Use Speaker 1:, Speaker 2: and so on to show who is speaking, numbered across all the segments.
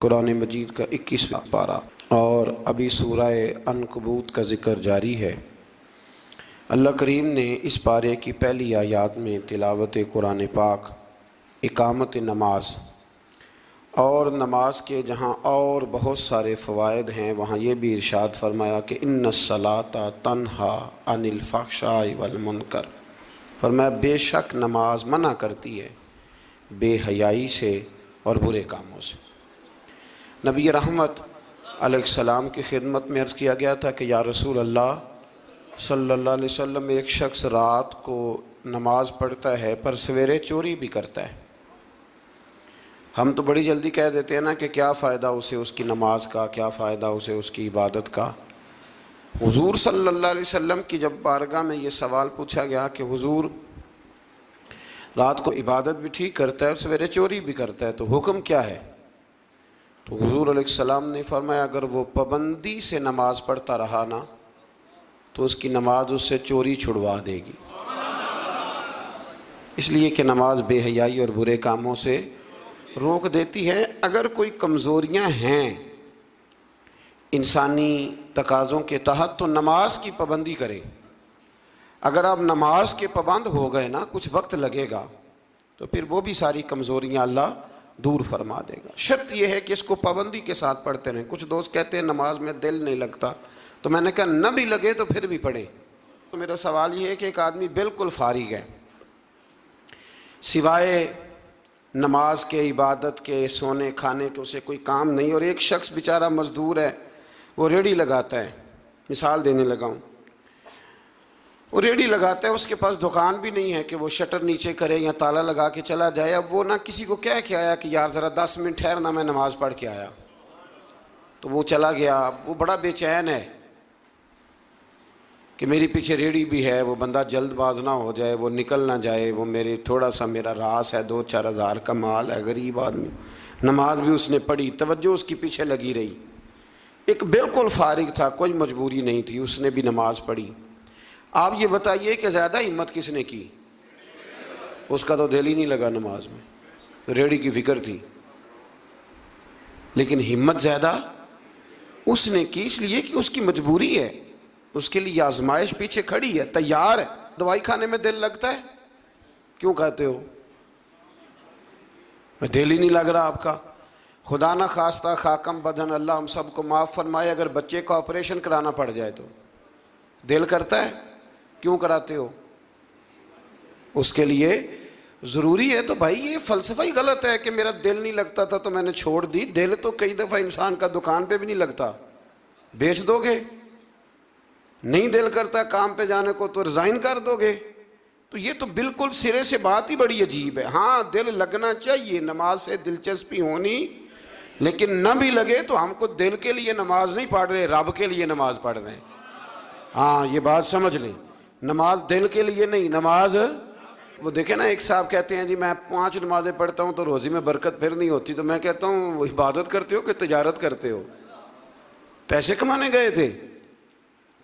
Speaker 1: قرآن مجید کا 21واں پارہ اور ابھی سورہ عنکبوت کا ذکر جاری ہے۔ اللہ کریم نے اس پارے کی پہلی آیات میں تلاوت قرآن پاک، اقامت نماز اور نماز کے جہاں اور بہت سارے فوائد ہیں وہاں یہ بھی ارشاد فرمایا کہ ان الصلاۃ تنہا عن الفحشاء والمنکر، فرمایا بے شک نماز منع کرتی ہے بے حیائی سے اور برے کاموں سے۔ نبی رحمت علیہ السلام کی خدمت میں عرض کیا گیا تھا کہ یا رسول اللہ صلی اللہ علیہ وسلم، ایک شخص رات کو نماز پڑھتا ہے پر سویرے چوری بھی کرتا ہے۔ ہم تو بڑی جلدی کہہ دیتے ہیں نا کہ کیا فائدہ اسے اس کی نماز کا، کیا فائدہ اسے اس کی عبادت کا۔ حضور صلی اللہ علیہ وسلم کی جب بارگاہ میں یہ سوال پوچھا گیا کہ حضور رات کو عبادت بھی ٹھیک کرتا ہے اور سویرے چوری بھی کرتا ہے تو حکم کیا ہے، تو حضور علیہ السلام نے فرمایا اگر وہ پابندی سے نماز پڑھتا رہا نا تو اس کی نماز اس سے چوری چھڑوا دے گی، اس لیے کہ نماز بے حیائی اور برے کاموں سے روک دیتی ہے۔ اگر کوئی کمزوریاں ہیں انسانی تقاضوں کے تحت تو نماز کی پابندی کرے۔ اگر آپ نماز کے پابند ہو گئے نا، کچھ وقت لگے گا تو پھر وہ بھی ساری کمزوریاں اللہ دور فرما دے گا۔ شرط یہ ہے کہ اس کو پابندی کے ساتھ پڑھتے رہیں۔ کچھ دوست کہتے ہیں نماز میں دل نہیں لگتا، تو میں نے کہا نہ بھی لگے تو پھر بھی پڑھیں۔ تو میرا سوال یہ ہے کہ ایک آدمی بالکل فارغ ہے، سوائے نماز کے، عبادت کے، سونے کھانے کے اسے کوئی کام نہیں، اور ایک شخص بیچارہ مزدور ہے، وہ ریڑھی لگاتا ہے، مثال دینے لگا ہوں، وہ ریڑھی لگاتا ہے، اس کے پاس دکان بھی نہیں ہے کہ وہ شٹر نیچے کرے یا تالا لگا کے چلا جائے۔ اب وہ نہ کسی کو کہہ کے آیا کہ یار ذرا 10 منٹ ٹھہرنا میں نماز پڑھ کے آیا، تو وہ چلا گیا۔ اب وہ بڑا بے چین ہے کہ میری پیچھے ریڑھی بھی ہے، وہ بندہ جلد باز نہ ہو جائے، وہ نکل نہ جائے، وہ میرے تھوڑا سا میرا راس ہے، 2-4 ہزار کا مال ہے، غریب آدمی۔ نماز بھی اس نے پڑھی، توجہ اس کی پیچھے لگی رہی۔ ایک بالکل فارغ تھا، کوئی مجبوری نہیں تھی، اس نے بھی نماز پڑھی۔ آپ یہ بتائیے کہ زیادہ ہمت کس نے کی؟ اس کا تو دل ہی نہیں لگا نماز میں، ریڑھی کی فکر تھی، لیکن ہمت زیادہ اس نے کی، اس لیے کہ اس کی مجبوری ہے، اس کے لیے آزمائش پیچھے کھڑی ہے، تیار ہے۔ دوائی کھانے میں دل لگتا ہے؟ کیوں کہتے ہو دل ہی نہیں لگ رہا آپ کا؟ خدا نہ خواستہ خاکم بدن، اللہ ہم سب کو معاف فرمائے، اگر بچے کا آپریشن کرانا پڑ جائے تو دل کرتا ہے؟ کیوں کراتے ہو؟ اس کے لیے ضروری ہے۔ تو بھائی یہ فلسفہ ہی غلط ہے کہ میرا دل نہیں لگتا تھا تو میں نے چھوڑ دی۔ دل تو کئی دفعہ انسان کا دکان پہ بھی نہیں لگتا، بیچ دو گے۔ نہیں دل کرتا کام پہ جانے کو تو ریزائن کر دو گے۔ تو یہ تو بالکل سرے سے بات ہی بڑی عجیب ہے۔ ہاں دل لگنا چاہیے، نماز سے دلچسپی ہونی، لیکن نہ بھی لگے تو ہم کو دل کے لیے نماز نہیں پڑھ رہے، رب کے لیے نماز پڑھ رہے ہیں۔ ہاں یہ بات سمجھ لیں، نماز دل کے لیے نہیں، نماز وہ دیکھیں نا، ایک صاحب کہتے ہیں جی میں 5 نمازیں پڑھتا ہوں تو روزی میں برکت پھر نہیں ہوتی، تو میں کہتا ہوں وہ عبادت کرتے ہو کہ تجارت کرتے ہو؟ پیسے کمانے گئے تھے،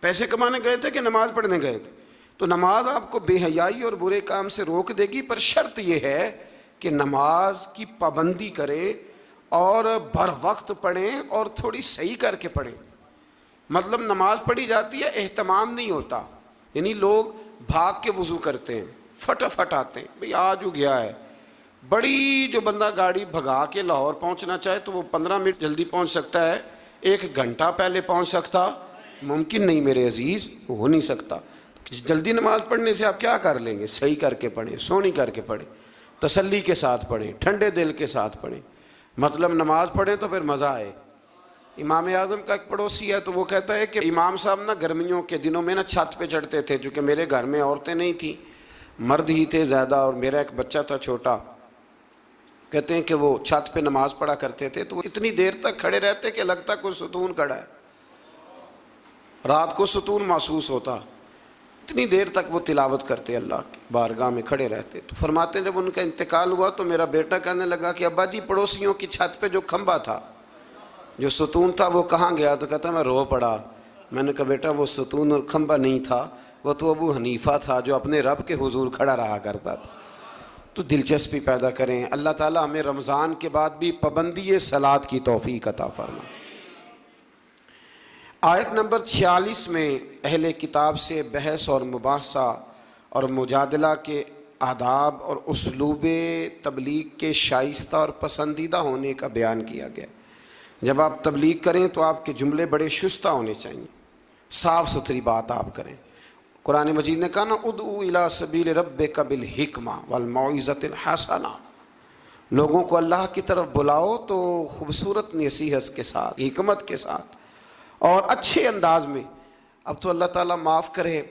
Speaker 1: پیسے کمانے گئے تھے کہ نماز پڑھنے گئے تھے؟ تو نماز آپ کو بے حیائی اور برے کام سے روک دے گی، پر شرط یہ ہے کہ نماز کی پابندی کریں اور بر وقت پڑھیں اور تھوڑی صحیح کر کے پڑھیں۔ مطلب نماز پڑھی جاتی ہے، اہتمام نہیں ہوتا، یعنی لوگ بھاگ کے وضو کرتے ہیں، فٹافٹ آتے ہیں، بھئی آج ہو گیا ہے۔ بڑی جو بندہ گاڑی بھگا کے لاہور پہنچنا چاہے تو وہ 15 منٹ جلدی پہنچ سکتا ہے، 1 گھنٹہ پہلے پہنچ سکتا ممکن نہیں میرے عزیز، ہو نہیں سکتا۔ جلدی نماز پڑھنے سے آپ کیا کر لیں گے؟ صحیح کر کے پڑھیں، سونی کر کے پڑھیں، تسلی کے ساتھ پڑھیں، ٹھنڈے دل کے ساتھ پڑھیں، مطلب نماز پڑھیں تو پھر مزہ آئے۔ امام اعظم کا ایک پڑوسی ہے تو وہ کہتا ہے کہ امام صاحب نا گرمیوں کے دنوں میں نا چھت پہ چڑھتے تھے، چونکہ میرے گھر میں عورتیں نہیں تھیں، مرد ہی تھے زیادہ، اور میرا ایک بچہ تھا چھوٹا۔ کہتے ہیں کہ وہ چھت پہ نماز پڑھا کرتے تھے تو وہ اتنی دیر تک کھڑے رہتے کہ لگتا کوئی ستون کھڑا ہے، رات کو ستون محسوس ہوتا، اتنی دیر تک وہ تلاوت کرتے، اللہ کی بارگاہ میں کھڑے رہتے۔ تو فرماتے ہیں جب ان کا انتقال ہوا تو میرا بیٹا کہنے لگا کہ ابا جی پڑوسیوں کی چھت پہ جو کھمبا تھا، جو ستون تھا، وہ کہاں گیا؟ تو کہتا میں رو پڑا۔ میں نے کہا بیٹا وہ ستون اور کھمبا نہیں تھا، وہ تو ابو حنیفہ تھا جو اپنے رب کے حضور کھڑا رہا کرتا تھا۔ تو دلچسپی پیدا کریں۔ اللہ تعالیٰ ہمیں رمضان کے بعد بھی پابندی صلاۃ کی توفیق عطا فرمائے۔ آیت نمبر 46 میں اہل کتاب سے بحث اور مباحثہ اور مجادلہ کے آداب اور اسلوب تبلیغ کے شائستہ اور پسندیدہ ہونے کا بیان کیا گیا۔ جب آپ تبلیغ کریں تو آپ کے جملے بڑے شستہ ہونے چاہیے، صاف ستھری بات آپ کریں۔ قرآن مجید نے کہا نا ادعو الی سبیل ربک بالحکمہ والموعظۃ الحسنہ، لوگوں کو اللہ کی طرف بلاؤ تو خوبصورت نصیحت کے ساتھ، حکمت کے ساتھ اور اچھے انداز میں۔ اب تو اللہ تعالیٰ معاف کرے،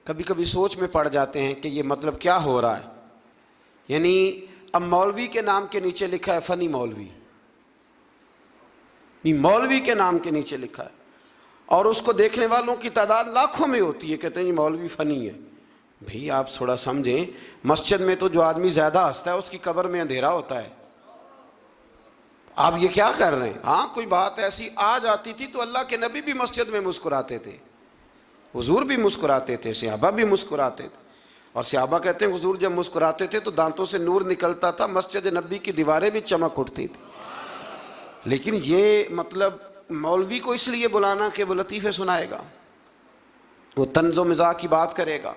Speaker 1: کبھی کبھی سوچ میں پڑ جاتے ہیں کہ یہ مطلب کیا ہو رہا ہے، یعنی اب مولوی کے نام کے نیچے لکھا ہے فنی مولوی، مولوی کے نام کے نیچے لکھا ہے اور اس کو دیکھنے والوں کی تعداد لاکھوں میں ہوتی ہے، کہتے ہیں یہ مولوی فنی ہے۔ بھئی آپ تھوڑا سمجھیں، مسجد میں تو جو آدمی زیادہ ہنستا ہے اس کی قبر میں اندھیرا ہوتا ہے۔ آپ یہ کیا کر رہے ہیں؟ ہاں کوئی بات ایسی آ جاتی تھی تو اللہ کے نبی بھی مسجد میں مسکراتے تھے، حضور بھی مسکراتے تھے، صحابہ بھی مسکراتے تھے، اور صحابہ کہتے ہیں حضور جب مسکراتے تھے تو دانتوں سے نور نکلتا تھا، مسجد نبی کی دیواریں بھی چمک اٹھتی تھی۔ لیکن یہ مطلب مولوی کو اس لیے بلانا کہ وہ لطیفے سنائے گا، وہ طنز و مزاح کی بات کرے گا،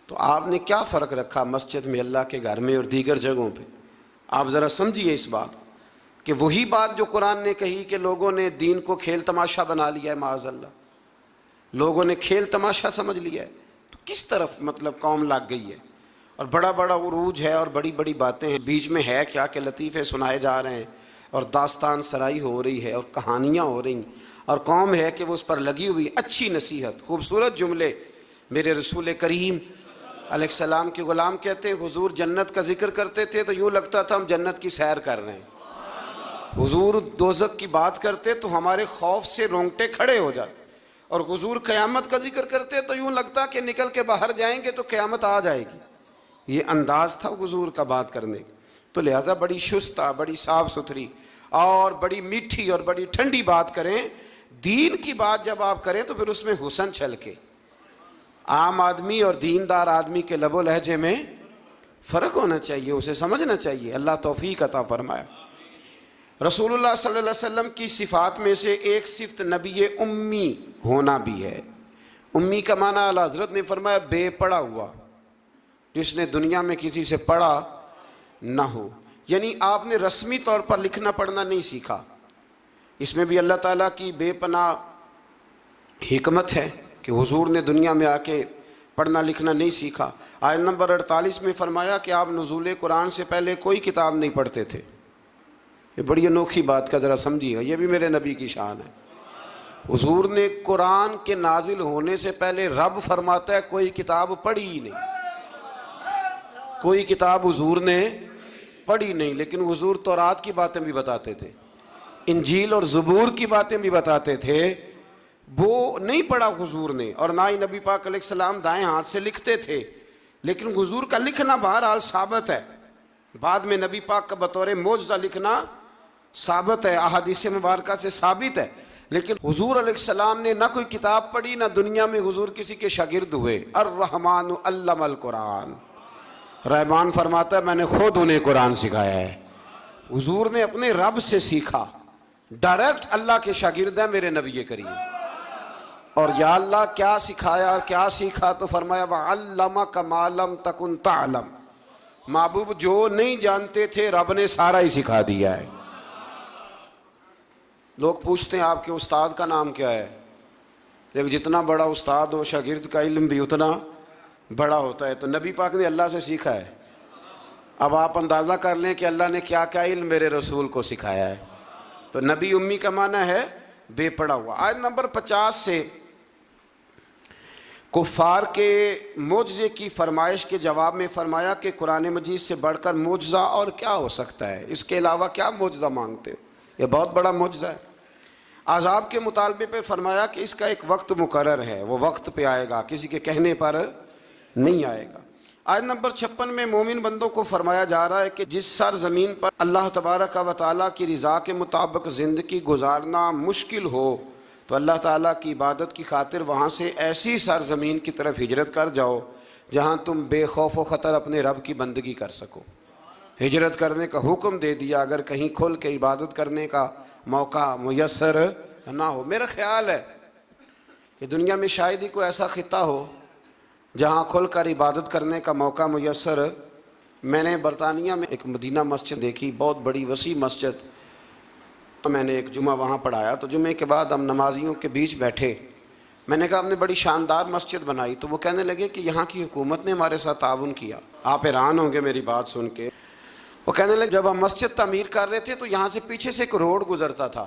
Speaker 1: تو آپ نے کیا فرق رکھا مسجد میں، اللہ کے گھر میں اور دیگر جگہوں پہ؟ آپ ذرا سمجھیے اس بات کہ وہی بات جو قرآن نے کہی کہ لوگوں نے دین کو کھیل تماشا بنا لیا ہے، معاذ اللہ لوگوں نے کھیل تماشا سمجھ لیا ہے، تو کس طرف مطلب قوم لگ گئی ہے، اور بڑا بڑا عروج ہے اور بڑی بڑی باتیں ہیں، بیچ میں ہے کیا کہ لطیفے سنائے جا رہے ہیں اور داستان سرائی ہو رہی ہے اور کہانیاں ہو رہی ہیں، اور قوم ہے کہ وہ اس پر لگی ہوئی، اچھی نصیحت، خوبصورت جملے۔ میرے رسول کریم علیہ السلام کے غلام کہتے ہیں حضور جنت کا ذکر کرتے تھے تو یوں لگتا تھا ہم جنت کی سیر کر رہے ہیں، حضور دوزخ کی بات کرتے تو ہمارے خوف سے رونگٹے کھڑے ہو جاتے، اور حضور قیامت کا ذکر کرتے تو یوں لگتا کہ نکل کے باہر جائیں گے تو قیامت آ جائے گی۔ یہ انداز تھا حضور کا بات کرنے کا، تو لہٰذا بڑی شستہ، بڑی صاف ستھری اور بڑی میٹھی اور بڑی ٹھنڈی بات کریں۔ دین کی بات جب آپ کریں تو پھر اس میں حسن چھلکے۔ عام آدمی اور دیندار آدمی کے لب و لہجے میں فرق ہونا چاہیے، اسے سمجھنا چاہیے۔ اللہ توفیق عطا فرمائے۔ رسول اللہ صلی اللہ علیہ وسلم کی صفات میں سے ایک صفت نبی امی ہونا بھی ہے۔ امی کا معنی اعلیٰ حضرت نے فرمایا بے پڑھا ہوا، جس نے دنیا میں کسی سے پڑھا نہ ہو، یعنی آپ نے رسمی طور پر لکھنا پڑھنا نہیں سیکھا۔ اس میں بھی اللہ تعالیٰ کی بے پناہ حکمت ہے کہ حضور نے دنیا میں آ کے پڑھنا لکھنا نہیں سیکھا۔ آیت نمبر 48 میں فرمایا کہ آپ نزول قرآن سے پہلے کوئی کتاب نہیں پڑھتے تھے۔ یہ بڑی انوکھی بات کا ذرا سمجھیے، یہ بھی میرے نبی کی شان ہے۔ حضور نے قرآن کے نازل ہونے سے پہلے رب فرماتا ہے کوئی کتاب پڑھی ہی نہیں، کوئی کتاب حضور نے پڑھی نہیں، لیکن حضور تورات کی باتیں بھی بتاتے تھے، انجیل اور زبور کی باتیں بھی بتاتے تھے، وہ نہیں پڑھا حضور نے، اور نہ ہی نبی پاک علیہ السلام دائیں ہاتھ سے لکھتے تھے، لیکن حضور کا لکھنا بہرحال ثابت ہے۔ بعد میں نبی پاک کا بطور معجزہ لکھنا ثابت ہے، احادیث مبارکہ سے ثابت ہے، لیکن حضور علیہ السلام نے نہ کوئی کتاب پڑھی، نہ دنیا میں حضور کسی کے شاگرد ہوئے۔ الرحمن علم القرآن، رحمان فرماتا ہے میں نے خود انہیں قرآن سکھایا ہے۔ حضور نے اپنے رب سے سیکھا، ڈائریکٹ اللہ کے شاگرد ہیں میرے نبی کریم۔ اور یا اللہ کیا سکھایا اور کیا سیکھا؟ تو فرمایا وَعَلَّمَكَ مَا لَمْ تَكُنْ تَعْلَمْ، محبوب جو نہیں جانتے تھے رب نے سارا ہی سکھا دیا ہے۔ لوگ پوچھتے ہیں آپ کے استاد کا نام کیا ہے؟ لیکن جتنا بڑا استاد ہو شاگرد کا علم بھی اتنا بڑا ہوتا ہے، تو نبی پاک نے اللہ سے سیکھا ہے۔ اب آپ اندازہ کر لیں کہ اللہ نے کیا کیا علم میرے رسول کو سکھایا ہے۔ تو نبی امی کا معنی ہے بے پڑھا ہوا۔ آیت نمبر 50 سے کفار کے معجزے کی فرمائش کے جواب میں فرمایا کہ قرآن مجید سے بڑھ کر معجزہ اور کیا ہو سکتا ہے، اس کے علاوہ کیا معجزہ مانگتے ہو، یہ بہت بڑا معجزہ ہے۔ عذاب کے مطالبے پہ فرمایا کہ اس کا ایک وقت مقرر ہے، وہ وقت پہ آئے گا، کسی کے کہنے پر نہیں آئے گا۔ آیت نمبر 56 میں مومن بندوں کو فرمایا جا رہا ہے کہ جس سرزمین پر اللہ تبارک و تعالیٰ کی رضا کے مطابق زندگی گزارنا مشکل ہو تو اللہ تعالیٰ کی عبادت کی خاطر وہاں سے ایسی سرزمین کی طرف ہجرت کر جاؤ جہاں تم بے خوف و خطر اپنے رب کی بندگی کر سکو۔ ہجرت کرنے کا حکم دے دیا اگر کہیں کھل کے عبادت کرنے کا موقع میسر نہ ہو۔ میرا خیال ہے کہ دنیا میں شاید ہی کوئی ایسا خطہ ہو جہاں کھل کر عبادت کرنے کا موقع میسر۔ میں نے برطانیہ میں ایک مدینہ مسجد دیکھی، بہت بڑی وسیع مسجد، تو میں نے ایک جمعہ وہاں پڑھایا، تو جمعے کے بعد ہم نمازیوں کے بیچ بیٹھے، میں نے کہا ہم نے بڑی شاندار مسجد بنائی، تو وہ کہنے لگے کہ یہاں کی حکومت نے ہمارے ساتھ تعاون کیا۔ آپ حیران ہوں گے میری بات سن کے۔ وہ کہنے لگے جب ہم مسجد تعمیر کر رہے تھے تو یہاں سے پیچھے سے ایک روڈ گزرتا تھا،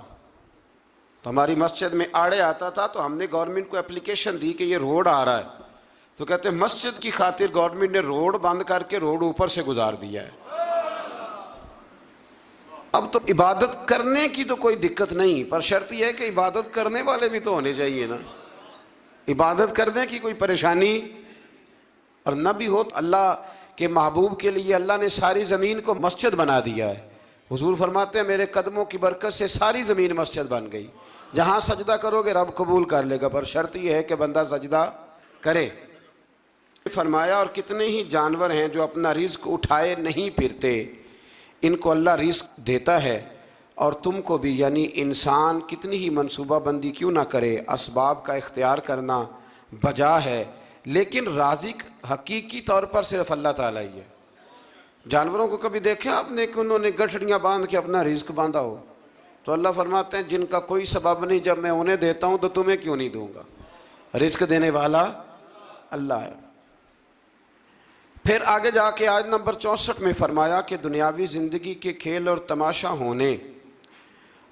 Speaker 1: تو ہماری مسجد میں آڑے آتا تھا، تو ہم نے گورنمنٹ کو اپلیکیشن دی کہ یہ روڈ آ رہا ہے، تو کہتے ہیں مسجد کی خاطر گورنمنٹ نے روڈ بند کر کے روڈ اوپر سے گزار دیا ہے۔ اب تو عبادت کرنے کی تو کوئی دقت نہیں، پر شرط یہ ہے کہ عبادت کرنے والے بھی تو ہونے چاہیے نا۔ عبادت کرنے کی کوئی پریشانی اور نہ بھی ہو، تو اللہ کے محبوب کے لیے اللہ نے ساری زمین کو مسجد بنا دیا ہے۔ حضور فرماتے ہیں میرے قدموں کی برکت سے ساری زمین مسجد بن گئی، جہاں سجدہ کرو گے رب قبول کر لے گا، پر شرط یہ ہے کہ بندہ سجدہ کرے۔ فرمایا اور کتنے ہی جانور ہیں جو اپنا رزق اٹھائے نہیں پھرتے، ان کو اللہ رزق دیتا ہے، اور تم کو بھی، یعنی انسان کتنی ہی منصوبہ بندی کیوں نہ کرے، اسباب کا اختیار کرنا بجا ہے، لیکن رازق حقیقی طور پر صرف اللہ تعالیٰ ہی ہے۔ جانوروں کو کبھی دیکھیں آپ نے کہ انہوں نے گٹھڑیاں باندھ کے اپنا رزق باندھا ہو؟ تو اللہ فرماتے ہیں جن کا کوئی سبب نہیں، جب میں انہیں دیتا ہوں تو تمہیں کیوں نہیں دوں گا؟ رزق دینے والا اللہ ہے۔ پھر آگے جا کے آیت نمبر 64 میں فرمایا کہ دنیاوی زندگی کے کھیل اور تماشا ہونے،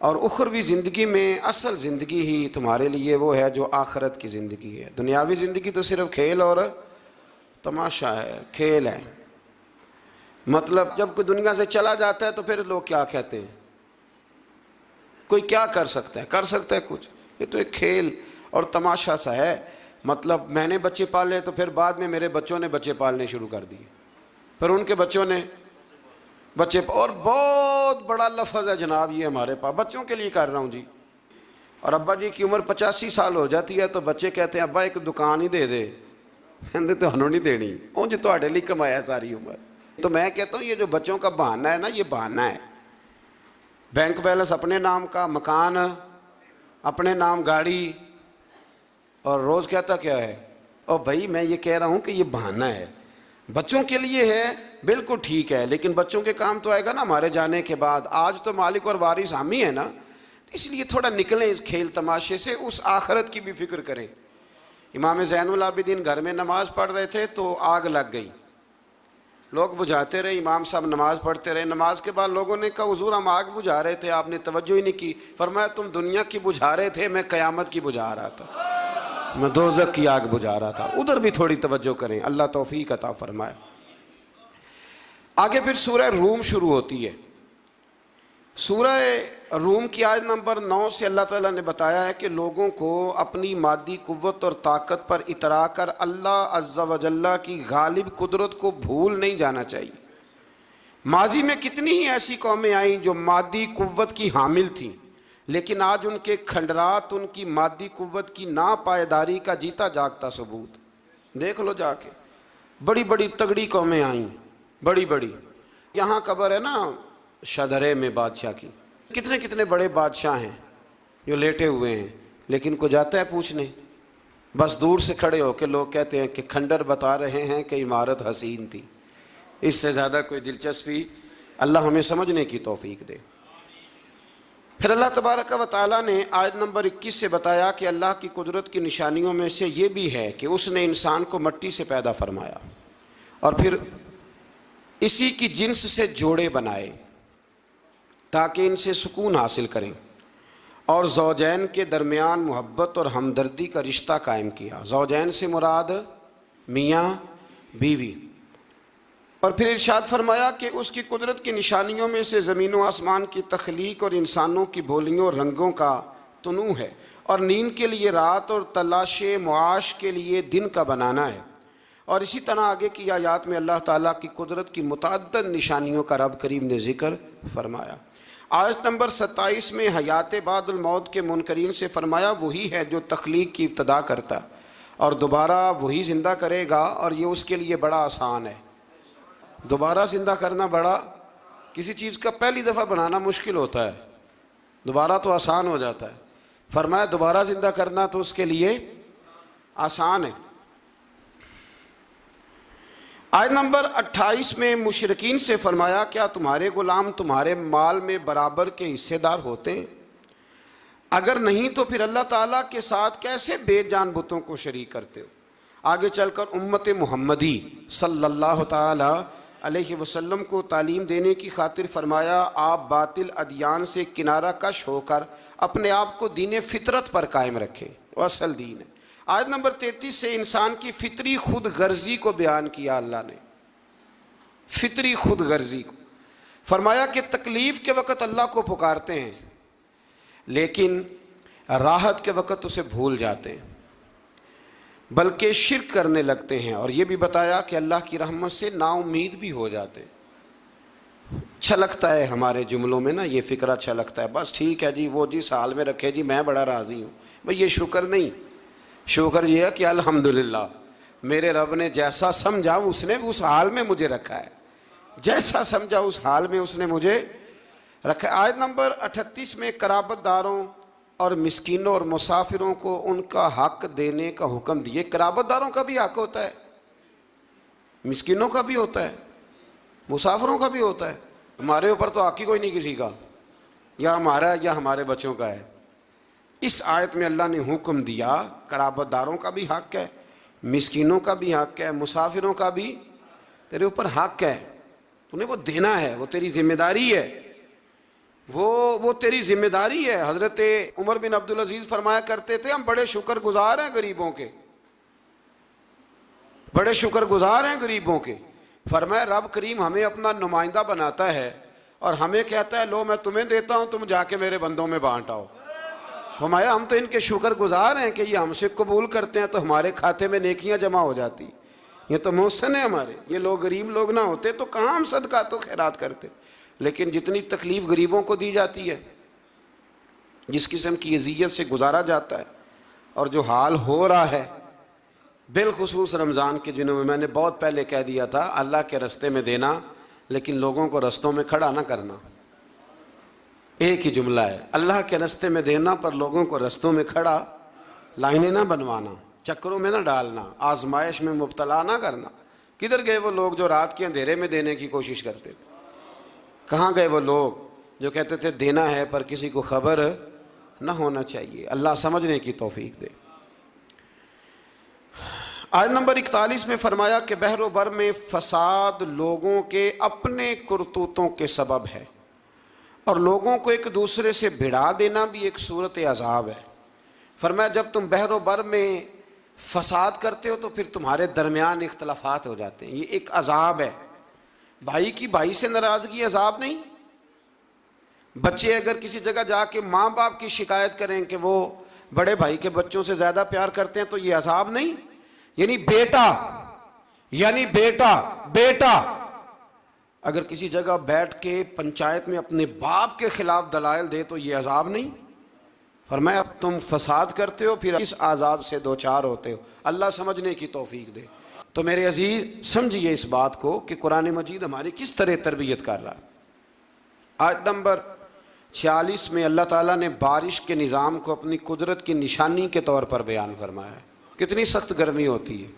Speaker 1: اور اخروی زندگی میں اصل زندگی ہی تمہارے لیے وہ ہے جو آخرت کی زندگی ہے۔ دنیاوی زندگی تو صرف کھیل اور تماشا ہے، کھیل ہے۔ مطلب جب کوئی دنیا سے چلا جاتا ہے تو پھر لوگ کیا کہتے ہیں؟ کوئی کیا کر سکتا ہے کچھ؟ یہ تو ایک کھیل اور تماشا سا ہے۔ مطلب میں نے بچے پالے تو پھر بعد میں میرے بچوں نے بچے پالنے شروع کر دیے، پھر ان کے بچوں نے بچے، اور بہت بڑا لفظ ہے جناب یہ ہمارے پاس، بچوں کے لیے کر رہا ہوں جی۔ اور ابا جی کی عمر 85 سال ہو جاتی ہے تو بچے کہتے ہیں ابا ایک دکان ہی دے دے، کہتے تو ہنوں نہیں دینی، جی تہاڈے لیے کمایا ساری عمر۔ تو میں کہتا ہوں یہ جو بچوں کا بہانہ ہے نا، یہ بہانہ ہے۔ بینک بیلنس اپنے نام کا، مکان اپنے نام، گاڑی، اور روز کہتا کیا ہے؟ او بھائی میں یہ کہہ رہا ہوں کہ یہ بہانہ ہے، بچوں کے لیے ہے، بالکل ٹھیک ہے، لیکن بچوں کے کام تو آئے گا نا ہمارے جانے کے بعد۔ آج تو مالک اور وارث ہم ہی ہیں نا، اس لیے تھوڑا نکلیں اس کھیل تماشے سے، اس آخرت کی بھی فکر کریں۔ امام زین العابدین گھر میں نماز پڑھ رہے تھے تو آگ لگ گئی، لوگ بجھاتے رہے، امام صاحب نماز پڑھتے رہے۔ نماز کے بعد لوگوں نے کہا حضور ہم آگ بجھا رہے تھے، آپ نے توجہ ہی نہیں کی۔ فرمایا تم دنیا کی بجھا رہے تھے، میں قیامت کی بجھا رہا تھا، میں دوزخ کی آگ بجھا رہا تھا۔ ادھر بھی تھوڑی توجہ کریں، اللہ توفیق عطا فرمائے۔ آگے پھر سورہ روم شروع ہوتی ہے۔ سورہ روم کی آیت نمبر 9 سے اللہ تعالیٰ نے بتایا ہے کہ لوگوں کو اپنی مادی قوت اور طاقت پر اترا کر اللہ عز و جل کی غالب قدرت کو بھول نہیں جانا چاہیے۔ ماضی میں کتنی ہی ایسی قومیں آئیں جو مادی قوت کی حامل تھیں، لیکن آج ان کے کھنڈرات ان کی مادی قوت کی ناپائیداری کا جیتا جاگتا ثبوت۔ دیکھ لو جا کے، بڑی بڑی تگڑی قومیں آئیں، بڑی بڑی۔ یہاں قبر ہے نا شدرے میں بادشاہ کی، کتنے کتنے بڑے بادشاہ ہیں جو لیٹے ہوئے ہیں، لیکن کو جاتا ہے پوچھنے؟ بس دور سے کھڑے ہو کے لوگ کہتے ہیں کہ کھنڈر بتا رہے ہیں کہ عمارت حسین تھی، اس سے زیادہ کوئی دلچسپی۔ اللہ ہمیں سمجھنے کی توفیق دے۔ پھر اللہ تبارک و تعالیٰ نے آیت نمبر 21 سے بتایا کہ اللہ کی قدرت کی نشانیوں میں سے یہ بھی ہے کہ اس نے انسان کو مٹی سے پیدا فرمایا اور پھر اسی کی جنس سے جوڑے بنائے تاکہ ان سے سکون حاصل کریں، اور زوجین کے درمیان محبت اور ہمدردی کا رشتہ قائم کیا۔ زوجین سے مراد میاں بیوی۔ اور پھر ارشاد فرمایا کہ اس کی قدرت کی نشانیوں میں سے زمین و آسمان کی تخلیق اور انسانوں کی بولیوں اور رنگوں کا تنوع ہے، اور نیند کے لیے رات اور تلاش معاش کے لیے دن کا بنانا ہے۔ اور اسی طرح آگے کی آیات میں اللہ تعالیٰ کی قدرت کی متعدد نشانیوں کا رب کریم نے ذکر فرمایا۔ آیت نمبر 27 میں حیات بعد الموت کے منکرین سے فرمایا وہی ہے جو تخلیق کی ابتدا کرتا اور دوبارہ وہی زندہ کرے گا، اور یہ اس کے لیے بڑا آسان ہے۔ دوبارہ زندہ کرنا بڑا کسی چیز کا پہلی دفعہ بنانا مشکل ہوتا ہے، دوبارہ تو آسان ہو جاتا ہے۔ فرمایا دوبارہ زندہ کرنا تو اس کے لیے آسان ہے۔ آیت نمبر 28 میں مشرکین سے فرمایا کیا تمہارے غلام تمہارے مال میں برابر کے حصے دار ہوتے ہیں؟ اگر نہیں تو پھر اللہ تعالیٰ کے ساتھ کیسے بے جان بتوں کو شریک کرتے ہو؟ آگے چل کر امت محمدی صلی اللہ تعالی علیہ وسلم کو تعلیم دینے کی خاطر فرمایا آپ باطل ادیان سے کنارہ کش ہو کر اپنے آپ کو دین فطرت پر قائم رکھیں، وہ اصل دین ہے۔ آیت نمبر 33 سے انسان کی فطری خود غرضی کو بیان کیا اللہ نے، فطری خود غرضی کو فرمایا کہ تکلیف کے وقت اللہ کو پکارتے ہیں لیکن راحت کے وقت اسے بھول جاتے ہیں بلکہ شرک کرنے لگتے ہیں، اور یہ بھی بتایا کہ اللہ کی رحمت سے نا امید بھی ہو جاتے ہیں۔ اچھا لگتا ہے ہمارے جملوں میں نا یہ فکر اچھا لگتا ہے، بس ٹھیک ہے جی وہ جس حال میں رکھے جی میں بڑا راضی ہوں، بھئی یہ شکر نہیں، شکر یہ ہے کہ الحمدللہ میرے رب نے جیسا سمجھا اس نے اس حال میں مجھے رکھا ہے، جیسا سمجھا اس حال میں اس نے مجھے رکھا ہے۔ آیت نمبر 38 میں قرابت داروں اور مسکینوں اور مسافروں کو ان کا حق دینے کا حکم دیے۔ قرابت داروں کا بھی حق ہوتا ہے، مسکینوں کا بھی ہوتا ہے، مسافروں کا بھی ہوتا ہے۔ ہمارے اوپر تو حق ہی کوئی نہیں کسی کا، یا ہمارا ہے یا ہمارے بچوں کا ہے۔ اس آیت میں اللہ نے حکم دیا قرابت داروں کا بھی حق ہے، مسکینوں کا بھی حق ہے، مسافروں کا بھی تیرے اوپر حق ہے، تو نے وہ دینا ہے، وہ تیری ذمہ داری ہے، وہ تیری ذمہ داری ہے۔ حضرت عمر بن عبدالعزیز فرمایا کرتے تھے ہم بڑے شکر گزار ہیں غریبوں کے، بڑے شکر گزار ہیں غریبوں کے۔ فرمایا رب کریم ہمیں اپنا نمائندہ بناتا ہے اور ہمیں کہتا ہے لو میں تمہیں دیتا ہوں تم جا کے میرے بندوں میں بانٹ آؤ۔ فرمایا ہم تو ان کے شکر گزار ہیں کہ یہ ہم سے قبول کرتے ہیں تو ہمارے کھاتے میں نیکیاں جمع ہو جاتی، یہ تو محسن ہیں ہمارے۔ یہ لوگ غریب لوگ نہ ہوتے تو کہاں ہم صدقات و خیرات کرتے، لیکن جتنی تکلیف غریبوں کو دی جاتی ہے، جس قسم کی اذیت سے گزارا جاتا ہے، اور جو حال ہو رہا ہے بالخصوص رمضان کے دنوں میں، میں نے بہت پہلے کہہ دیا تھا اللہ کے رستے میں دینا لیکن لوگوں کو رستوں میں کھڑا نہ کرنا، ایک ہی جملہ ہے، اللہ کے رستے میں دینا پر لوگوں کو رستوں میں کھڑا، لائنیں نہ بنوانا، چکروں میں نہ ڈالنا، آزمائش میں مبتلا نہ کرنا۔ کدھر گئے وہ لوگ جو رات کے اندھیرے میں دینے کی کوشش کرتے تھے؟ کہاں گئے وہ لوگ جو کہتے تھے دینا ہے پر کسی کو خبر نہ ہونا چاہیے؟ اللہ سمجھنے کی توفیق دے۔ آیت نمبر 41 میں فرمایا کہ بحر و بر میں فساد لوگوں کے اپنے کرتوتوں کے سبب ہے، اور لوگوں کو ایک دوسرے سے بھڑا دینا بھی ایک صورت عذاب ہے۔ فرمایا جب تم بحر و بر میں فساد کرتے ہو تو پھر تمہارے درمیان اختلافات ہو جاتے ہیں، یہ ایک عذاب ہے۔ بھائی کی بھائی سے ناراضگی عذاب نہیں؟ بچے اگر کسی جگہ جا کے ماں باپ کی شکایت کریں کہ وہ بڑے بھائی کے بچوں سے زیادہ پیار کرتے ہیں تو یہ عذاب نہیں؟ یعنی بیٹا اگر کسی جگہ بیٹھ کے پنچایت میں اپنے باپ کے خلاف دلائل دے تو یہ عذاب نہیں؟ فرمایا اب تم فساد کرتے ہو پھر اس عذاب سے دوچار ہوتے ہو، اللہ سمجھنے کی توفیق دے۔ تو میرے عزیز سمجھیے اس بات کو کہ قرآن مجید ہماری کس طرح تربیت کر رہا ہے۔ آیت نمبر 46 میں اللہ تعالیٰ نے بارش کے نظام کو اپنی قدرت کی نشانی کے طور پر بیان فرمایا ہے۔ کتنی سخت گرمی ہوتی ہے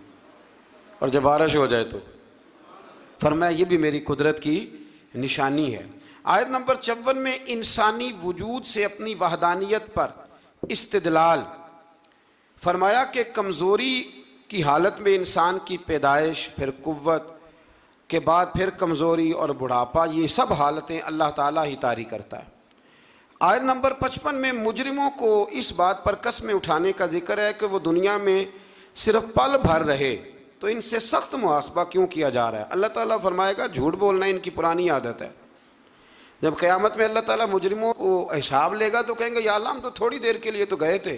Speaker 1: اور جب بارش ہو جائے تو فرمایا یہ بھی میری قدرت کی نشانی ہے۔ آیت نمبر 54 میں انسانی وجود سے اپنی وحدانیت پر استدلال فرمایا کہ کمزوری کی حالت میں انسان کی پیدائش، پھر قوت کے بعد پھر کمزوری اور بڑھاپا، یہ سب حالتیں اللہ تعالیٰ ہی طاری کرتا ہے۔ آیت نمبر 55 میں مجرموں کو اس بات پر قسمیں اٹھانے کا ذکر ہے کہ وہ دنیا میں صرف پل بھر رہے تو ان سے سخت محاسبہ کیوں کیا جا رہا ہے؟ اللہ تعالیٰ فرمائے گا جھوٹ بولنا ان کی پرانی عادت ہے۔ جب قیامت میں اللہ تعالیٰ مجرموں کو حساب لے گا تو کہیں گے یا اللہ ہم تو تھوڑی دیر کے لیے تو گئے تھے،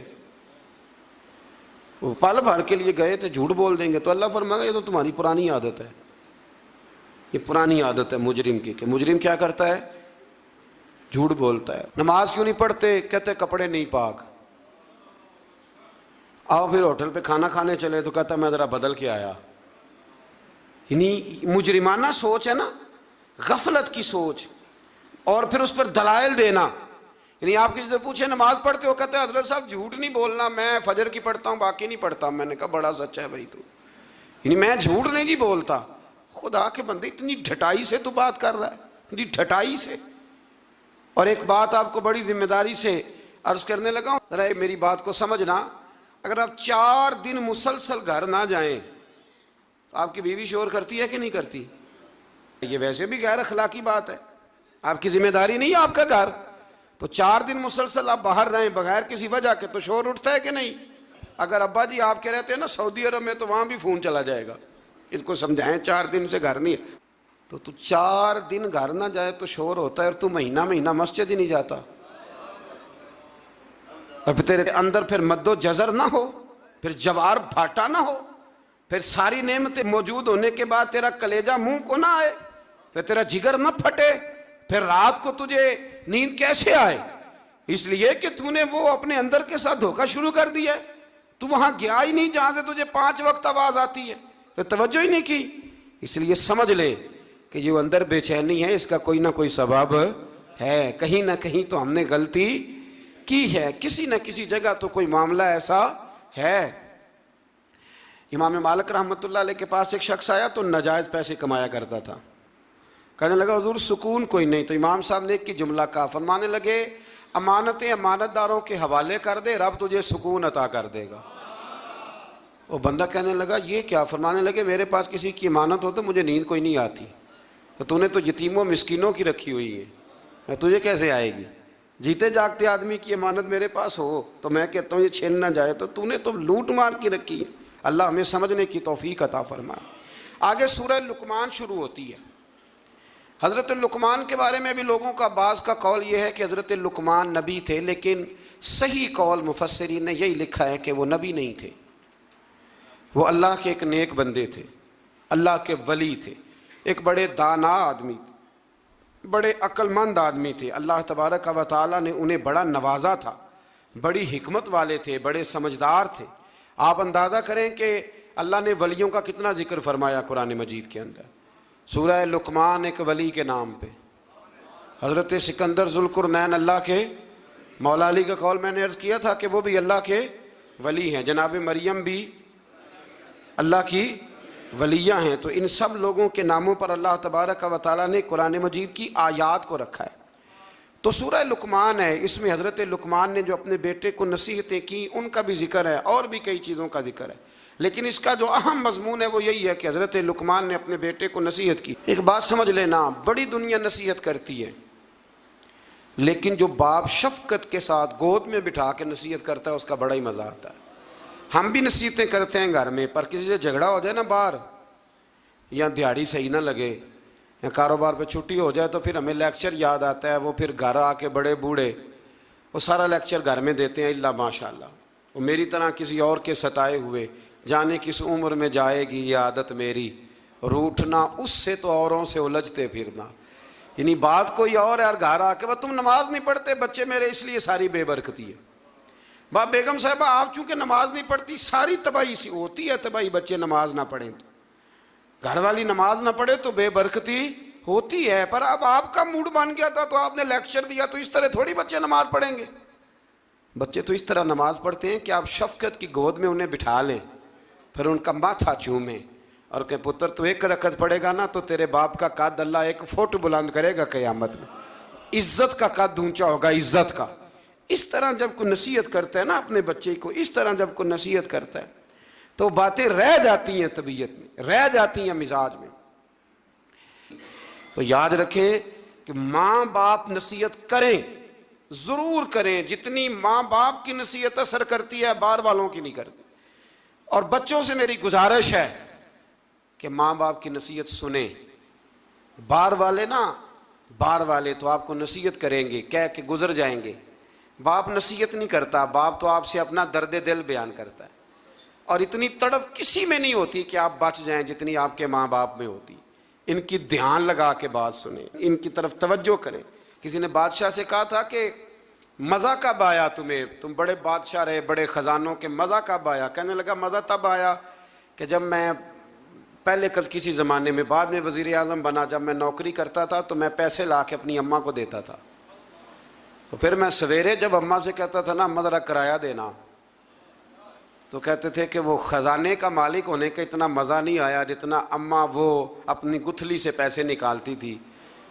Speaker 1: وہ پل بھر کے لیے گئے تھے، جھوٹ بول دیں گے تو اللہ فرمائے گا یہ تو تمہاری پرانی عادت ہے، یہ پرانی عادت ہے مجرم کی۔ کہ مجرم کیا کرتا ہے؟ جھوٹ بولتا ہے۔ نماز کیوں نہیں پڑھتے؟ کہتے کپڑے نہیں پاک۔ آؤ پھر ہوٹل پہ کھانا کھانے چلے تو کہتا میں ذرا بدل کے آیا۔ یعنی مجرمانہ سوچ ہے نا، غفلت کی سوچ، اور پھر اس پر دلائل دینا. یعنی آپ کسی سے پوچھے نماز پڑھتے ہو, کہتے ہیں حضرت صاحب جھوٹ نہیں بولنا, میں فجر کی پڑھتا ہوں باقی نہیں پڑھتا. میں نے کہا بڑا سچا ہے بھائی تو, یعنی میں جھوٹ نہیں جی بولتا. خدا کے بندے اتنی ڈھٹائی سے تو بات کر رہا ہے, اتنی ڈھٹائی سے. اور ایک بات آپ کو بڑی ذمہ داری سے عرض کرنے لگا ہوں, ذرا میری بات کو سمجھنا. اگر آپ 4 دن مسلسل گھر نہ جائیں تو آپ کی بیوی شور کرتی ہے کہ نہیں کرتی؟ یہ ویسے بھی غیر اخلاقی بات ہے, آپ کی ذمہ داری نہیں ہے آپ کا گھر. تو 4 دن مسلسل آپ باہر رہیں بغیر کسی وجہ کے تو شور اٹھتا ہے کہ نہیں؟ اگر ابا جی آپ کے رہتے ہیں نا سعودی عرب میں تو وہاں بھی فون چلا جائے گا. اس کو سمجھائیں 4 دن سے گھر نہیں ہے. تو 4 دن گھر نہ جائے تو شور ہوتا ہے, اور تو مہینہ مہینہ مسجد ہی نہیں جاتا, اور پھر تیرے اندر پھر مد و جزر نہ ہو, پھر جوار بھاٹا نہ ہو, پھر ساری نعمتیں موجود ہونے کے بعد تیرا کلیجہ منہ کو نہ آئے, پھر تیرا جگر نہ پھٹے, پھر رات کو تجھے نیند کیسے آئے؟ اس لیے کہ تو نے وہ اپنے اندر کے ساتھ دھوکہ شروع کر دیا ہے. تو وہاں گیا ہی نہیں جہاں سے تجھے 5 وقت آواز آتی ہے, تو توجہ ہی نہیں کی. اس لیے سمجھ لے کہ جو اندر بے چینی ہے اس کا کوئی نہ کوئی سبب ہے, کہیں نہ کہیں تو ہم نے غلطی کی ہے, کسی نہ کسی جگہ تو کوئی معاملہ ایسا ہے. امام مالک رحمۃ اللہ علیہ کے پاس ایک شخص آیا تو ناجائز پیسے کمایا کرتا تھا. کہنے لگا حضور سکون کوئی نہیں. تو امام صاحب نے ایک کی جملہ کہا, فرمانے لگے امانتیں امانت داروں کے حوالے کر دے, رب تجھے سکون عطا کر دے گا. وہ بندہ کہنے لگا یہ کیا؟ فرمانے لگے میرے پاس کسی کی امانت ہو تو مجھے نیند کوئی نہیں آتی, تو نے تو یتیموں مسکینوں کی رکھی ہوئی ہے, تجھے کیسے آئے گی؟ جیتے جاگتے آدمی کی امانت میرے پاس ہو تو میں کہتا ہوں یہ چھین نہ جائے, تو نے تو لوٹ مار کی رکھی ہے. اللہ ہمیں سمجھنے کی توفیق عطا فرمائے. آگے سورہ لقمان شروع ہوتی ہے. حضرت لقمان کے بارے میں بھی لوگوں کا بعض کا قول یہ ہے کہ حضرت لقمان نبی تھے, لیکن صحیح قول مفسرین نے یہی لکھا ہے کہ وہ نبی نہیں تھے, وہ اللہ کے ایک نیک بندے تھے, اللہ کے ولی تھے, ایک بڑے دانا آدمی تھے, بڑے عقل مند آدمی تھے. اللہ تبارک و تعالیٰ نے انہیں بڑا نوازا تھا, بڑی حکمت والے تھے, بڑے سمجھدار تھے. آپ اندازہ کریں کہ اللہ نے ولیوں کا کتنا ذکر فرمایا قرآن مجید کے اندر. سورہ لقمان ایک ولی کے نام پہ. حضرت سکندر ذوالقرنین اللہ کے, مولا علی کا قول میں نے عرض کیا تھا کہ وہ بھی اللہ کے ولی ہیں, جناب مریم بھی اللہ کی ولیہ ہیں. تو ان سب لوگوں کے ناموں پر اللہ تبارک و تعالیٰ نے قرآن مجید کی آیات کو رکھا ہے. تو سورہ لقمان ہے, اس میں حضرت لقمان نے جو اپنے بیٹے کو نصیحتیں کی ان کا بھی ذکر ہے, اور بھی کئی چیزوں کا ذکر ہے, لیکن اس کا جو اہم مضمون ہے وہ یہی ہے کہ حضرت لقمان نے اپنے بیٹے کو نصیحت کی. ایک بات سمجھ لینا, بڑی دنیا نصیحت کرتی ہے, لیکن جو باپ شفقت کے ساتھ گود میں بٹھا کے نصیحت کرتا ہے اس کا بڑا ہی مزہ آتا ہے. ہم بھی نصیحتیں کرتے ہیں گھر میں, پر کسی سے جھگڑا ہو جائے نا باہر, یا دیہڑی صحیح نہ لگے, یا کاروبار پہ چھٹی ہو جائے, تو پھر ہمیں لیکچر یاد آتا ہے. وہ پھر گھر آ کے بڑے بوڑھے وہ سارا لیکچر گھر میں دیتے ہیں, اللہ ماشاء اللہ. وہ میری طرح کسی اور کے ستائے ہوئے, جانے کس عمر میں جائے گی یہ عادت میری, روٹھنا اس سے تو اوروں سے الجھتے پھرنا. یعنی بات کوئی اور ہے, اور گھر آ کے تم نماز نہیں پڑھتے بچے میرے, اس لیے ساری بے برکتی ہے. باپ بیگم صاحبہ آپ چونکہ نماز نہیں پڑھتی, ساری تباہی سی ہوتی ہے تباہی, بچے نماز نہ پڑھیں تو, گھر والی نماز نہ پڑھے تو بے برکتی ہوتی ہے. پر اب آپ کا موڈ بن گیا تھا تو آپ نے لیکچر دیا, تو اس طرح تھوڑی بچے نماز پڑھیں گے. بچے تو اس طرح نماز پڑھتے ہیں کہ آپ شفقت کی گود میں انہیں بٹھا لیں, پھر ان کا ماتھا چومیں, اور کہ پتر تو 1 رکعت پڑھے گا نا تو تیرے باپ کا قد اللہ 1 فٹ بلند کرے گا قیامت میں, عزت کا قد اونچا ہوگا, عزت کا. اس طرح جب کوئی نصیحت کرتا ہے نا اپنے بچے کو, اس طرح جب کوئی نصیحت کرتا ہے تو باتیں رہ جاتی ہیں طبیعت میں, رہ جاتی ہیں مزاج میں. تو یاد رکھیں کہ ماں باپ نصیحت کریں, ضرور کریں. جتنی ماں باپ کی نصیحت اثر کرتی ہے باہر والوں کی نہیں کرتی. اور بچوں سے میری گزارش ہے کہ ماں باپ کی نصیحت سنیں. باہر والے نا, باہر والے تو آپ کو نصیحت کریں گے, کہہ کے گزر جائیں گے. باپ نصیحت نہیں کرتا, باپ تو آپ سے اپنا درد دل بیان کرتا ہے. اور اتنی تڑپ کسی میں نہیں ہوتی کہ آپ بچ جائیں جتنی آپ کے ماں باپ میں ہوتی. ان کی دھیان لگا کے بات سنیں, ان کی طرف توجہ کریں. کسی نے بادشاہ سے کہا تھا کہ مزہ کب آیا تمہیں, تم بڑے بادشاہ رہے, بڑے خزانوں کے, مزہ کب آیا؟ کہنے لگا مزہ تب آیا کہ جب میں پہلے کل کسی زمانے میں، بعد میں وزیر اعظم بنا، جب میں نوکری کرتا تھا تو میں پیسے لا کے اپنی اماں کو دیتا تھا، تو پھر میں سویرے جب اماں سے کہتا تھا نا اماں ذرا کرایہ دینا، تو کہتے تھے کہ وہ خزانے کا مالک ہونے کا اتنا مزہ نہیں آیا جتنا اماں وہ اپنی گتھلی سے پیسے نکالتی تھی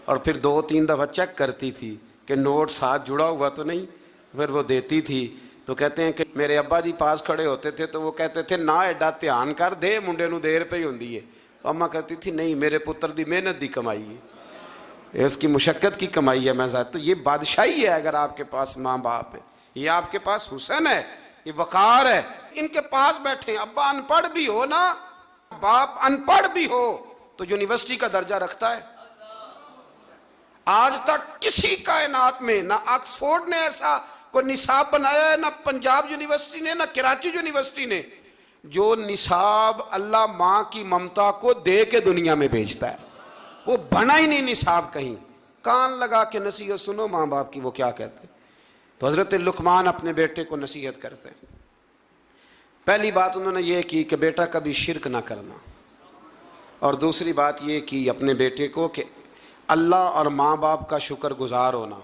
Speaker 1: اور پھر 2-3 دفعہ چیک کرتی تھی کہ نوٹ ساتھ جڑا ہوا تو نہیں، پھر وہ دیتی تھی۔ تو کہتے ہیں کہ میرے ابا جی پاس کھڑے ہوتے تھے تو وہ کہتے تھے نہ ایڈا دھیان کر دے منڈے نو دیر پہ ہی ہوندی ہے، تو اماں کہتی تھی نہیں میرے پتر دی محنت دی کمائی ہے، اس کی مشقت کی کمائی ہے۔ میں تو یہ بادشاہی ہے اگر آپ کے پاس ماں باپ ہے، یہ آپ کے پاس حسن ہے، یہ وقار ہے۔ ان کے پاس بیٹھیں، ابا ان پڑھ بھی ہو نا، باپ ان پڑھ بھی ہو تو یونیورسٹی کا درجہ رکھتا ہے۔ آج تک کسی کائنات میں نہ آکسفورڈ نے ایسا کوئی نصاب بنایا ہے، نہ پنجاب یونیورسٹی نے، نہ کراچی یونیورسٹی نے، جو نصاب اللہ ماں کی ممتا کو دے کے دنیا میں بھیجتا ہے۔ وہ بنا ہی نہیں نصاب کہیں۔ کان لگا کے نصیحت سنو ماں باپ کی، وہ کیا کہتے ہیں۔ تو حضرت لقمان اپنے بیٹے کو نصیحت کرتے ہیں۔ پہلی بات انہوں نے یہ کی کہ بیٹا کبھی شرک نہ کرنا، اور دوسری بات یہ کی اپنے بیٹے کو کہ اللہ اور ماں باپ کا شکر گزار ہونا۔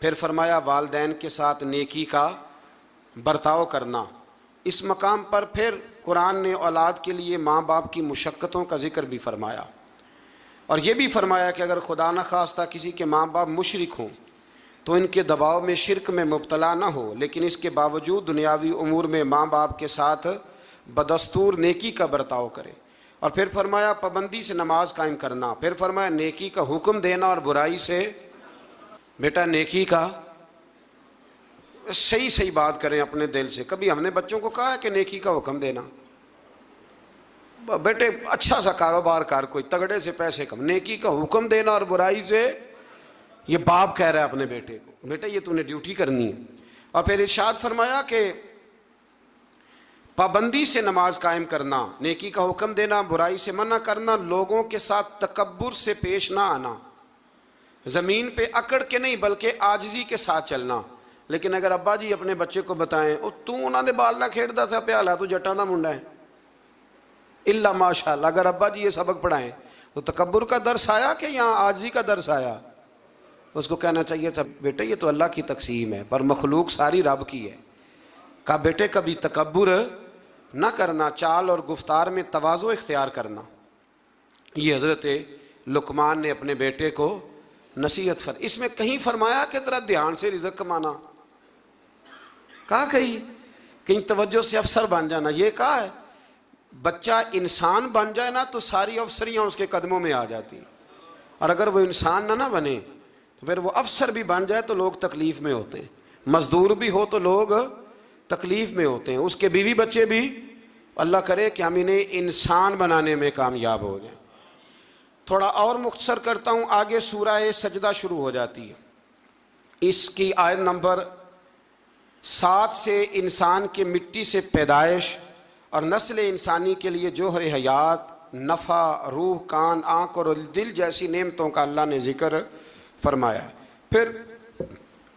Speaker 1: پھر فرمایا والدین کے ساتھ نیکی کا برتاؤ کرنا۔ اس مقام پر پھر قرآن نے اولاد کے لیے ماں باپ کی مشقتوں کا ذکر بھی فرمایا، اور یہ بھی فرمایا کہ اگر خدا نخواستہ کسی کے ماں باپ مشرک ہوں تو ان کے دباؤ میں شرک میں مبتلا نہ ہو، لیکن اس کے باوجود دنیاوی امور میں ماں باپ کے ساتھ بدستور نیکی کا برتاؤ کرے۔ اور پھر فرمایا پابندی سے نماز قائم کرنا۔ پھر فرمایا نیکی کا حکم دینا اور برائی سے، بیٹا نیکی کا صحیح بات کریں اپنے دل سے۔ کبھی ہم نے بچوں کو کہا ہے کہ نیکی کا حکم دینا؟ بیٹے اچھا سا کاروبار کر، کوئی تگڑے سے پیسے کم، نیکی کا حکم دینا اور برائی سے، یہ باپ کہہ رہا ہے اپنے بیٹے کو، بیٹا یہ تو نے ڈیوٹی کرنی ہے۔ اور پھر ارشاد فرمایا کہ پابندی سے نماز قائم کرنا، نیکی کا حکم دینا، برائی سے منع کرنا، لوگوں کے ساتھ تکبر سے پیش نہ آنا، زمین پہ اکڑ کے نہیں بلکہ عاجزی کے ساتھ چلنا۔ لیکن اگر ابا جی اپنے بچے کو بتائیں تو انہوں نے بال نہ کھیڑتا تھا پیالہ تو جٹا نہ منڈا ہے، اللہ ماشاء اللہ، اگر ابا جی یہ سبق پڑھائیں تو تکبر کا درس آیا کہ یہاں عاجزی کا درس آیا؟ اس کو کہنا چاہیے تھا بیٹے یہ تو اللہ کی تقسیم ہے، پر مخلوق ساری رب کی ہے۔ کہا بیٹے کبھی تکبر نہ کرنا، چال اور گفتار میں تواضع اختیار کرنا۔ یہ حضرت لقمان نے اپنے بیٹے کو نصیحت اس میں کہیں فرمایا کہ ذرا دھیان سے رزق کمانا، کہا کہیں توجہ سے افسر بن جانا، یہ کہا ہے۔ بچہ انسان بن جائے نا تو ساری افسریاں اس کے قدموں میں آ جاتی، اور اگر وہ انسان نہ بنے تو پھر وہ افسر بھی بن جائے تو لوگ تکلیف میں ہوتے ہیں، مزدور بھی ہو تو لوگ تکلیف میں ہوتے ہیں، اس کے بیوی بچے بھی۔ اللہ کرے کہ ہم انہیں انسان بنانے میں کامیاب ہو جائیں۔ تھوڑا اور مختصر کرتا ہوں، آگے سورہ سجدہ شروع ہو جاتی ہے۔ اس کی آیت نمبر 7 سے انسان کے مٹی سے پیدائش اور نسل انسانی کے لیے جوہر حیات، نفع، روح، کان، آنکھ اور دل جیسی نعمتوں کا اللہ نے ذکر فرمایا۔ پھر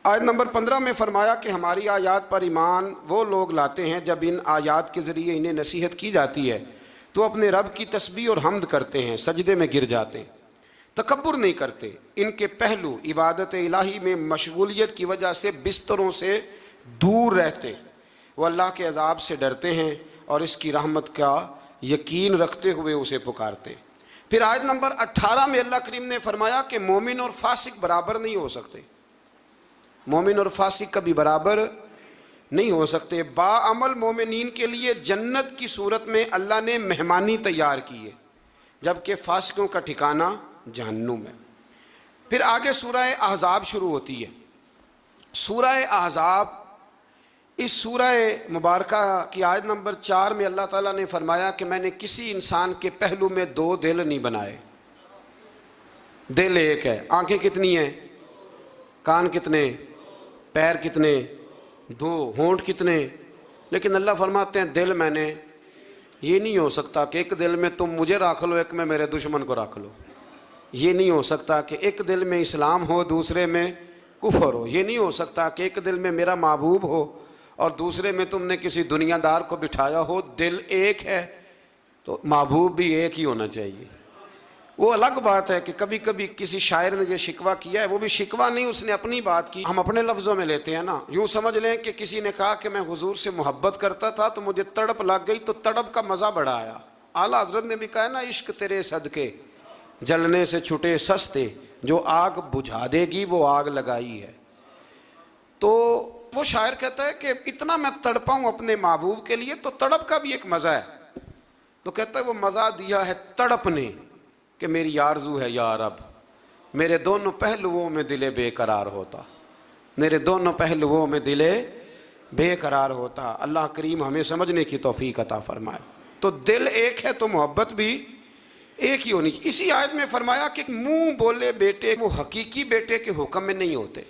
Speaker 1: آیت نمبر 15 میں فرمایا کہ ہماری آیات پر ایمان وہ لوگ لاتے ہیں جب ان آیات کے ذریعے انہیں نصیحت کی جاتی ہے تو اپنے رب کی تسبیح اور حمد کرتے ہیں، سجدے میں گر جاتے ہیں، تکبر نہیں کرتے۔ ان کے پہلو عبادت الہی میں مشغولیت کی وجہ سے بستروں سے دور رہتے، وہ اللہ کے عذاب سے ڈرتے ہیں اور اس کی رحمت کا یقین رکھتے ہوئے اسے پکارتے۔ پھر آیت نمبر 18 میں اللہ کریم نے فرمایا کہ مومن اور فاسق برابر نہیں ہو سکتے، مومن اور فاسق کبھی برابر نہیں ہو سکتے۔ باعمل مومنین کے لیے جنت کی صورت میں اللہ نے مہمانی تیار کی ہے، جبکہ فاسقوں کا ٹھکانہ جہنم ہے۔ پھر آگے سورہ احزاب شروع ہوتی ہے۔ سورہ احزاب، اس سورہ مبارکہ کی آیت نمبر 4 میں اللہ تعالیٰ نے فرمایا کہ میں نے کسی انسان کے پہلو میں 2 دل نہیں بنائے۔ دل ایک ہے، آنکھیں کتنی ہیں؟ کان کتنے؟ پیر کتنے؟ 2۔ ہونٹ کتنے؟ لیکن اللہ فرماتے ہیں دل میں نے، یہ نہیں ہو سکتا کہ ایک دل میں تم مجھے رکھ لو، ایک میں میرے دشمن کو رکھ لو۔ یہ نہیں ہو سکتا کہ ایک دل میں اسلام ہو دوسرے میں کفر ہو۔ یہ نہیں ہو سکتا کہ ایک دل میں میرا محبوب ہو اور دوسرے میں تم نے کسی دنیا دار کو بٹھایا ہو۔ دل ایک ہے، تو محبوب بھی ایک ہی ہونا چاہیے. وہ الگ بات ہے کہ کبھی کبھی کسی شاعر نے یہ شکوہ کیا ہے، وہ بھی شکوہ نہیں، اس نے اپنی بات کی، ہم اپنے لفظوں میں لیتے ہیں نا. یوں سمجھ لیں کہ کسی نے کہا کہ میں حضور سے محبت کرتا تھا تو مجھے تڑپ لگ گئی، تو تڑپ کا مزہ بڑا آیا. اعلیٰ حضرت نے بھی کہا ہے نا، عشق تیرے صدقے جلنے سے چھٹے سستے، جو آگ بجھا دے گی وہ آگ لگائی ہے. تو وہ شاعر کہتا ہے کہ اتنا میں تڑپا ہوں اپنے محبوب کے لیے، تو تڑپ کا بھی ایک مزہ ہے. تو کہتا ہے وہ مزہ دیا ہے تڑپ نے کہ میری آرزو ہے یا رب، میرے دونوں پہلوؤں میں دل بے قرار ہوتا، میرے دونوں پہلوؤں میں دل بے قرار ہوتا. اللہ کریم ہمیں سمجھنے کی توفیق عطا فرمائے. تو دل ایک ہے تو محبت بھی ایک ہی ہونی چاہیے. اسی آیت میں فرمایا کہ منہ بولے بیٹے وہ حقیقی بیٹے کے حکم میں نہیں ہوتے.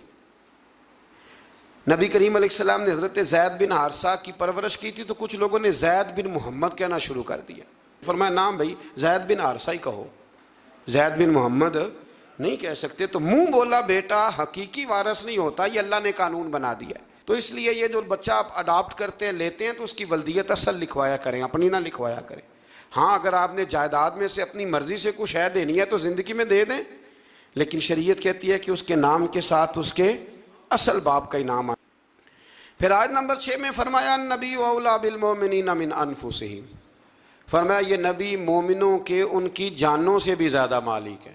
Speaker 1: نبی کریم علیہ السلام نے حضرت زید بن حارثہ کی پرورش کی تھی، تو کچھ لوگوں نے زید بن محمد کہنا شروع کر دیا. فرمایا نام بھائی زید بن حارثہ ہی کہو، زید بن محمد نہیں کہہ سکتے. تو منہ بولا بیٹا حقیقی وارث نہیں ہوتا، یہ اللہ نے قانون بنا دیا ہے. تو اس لیے یہ جو بچہ آپ اڈاپٹ کرتے ہیں لیتے ہیں تو اس کی ولدیت اصل لکھوایا کریں، اپنی نہ لکھوایا کریں. ہاں اگر آپ نے جائیداد میں سے اپنی مرضی سے کچھ ہے دینی ہے تو زندگی میں دے دیں، لیکن شریعت کہتی ہے کہ اس کے نام کے ساتھ اس کے اصل باپ کا ہی نام آئے. پھر آیت نمبر 6 میں فرمایا نبی اولا بالمؤمنین من انفسہم، فرمایا یہ نبی مومنوں کے ان کی جانوں سے بھی زیادہ مالک ہے.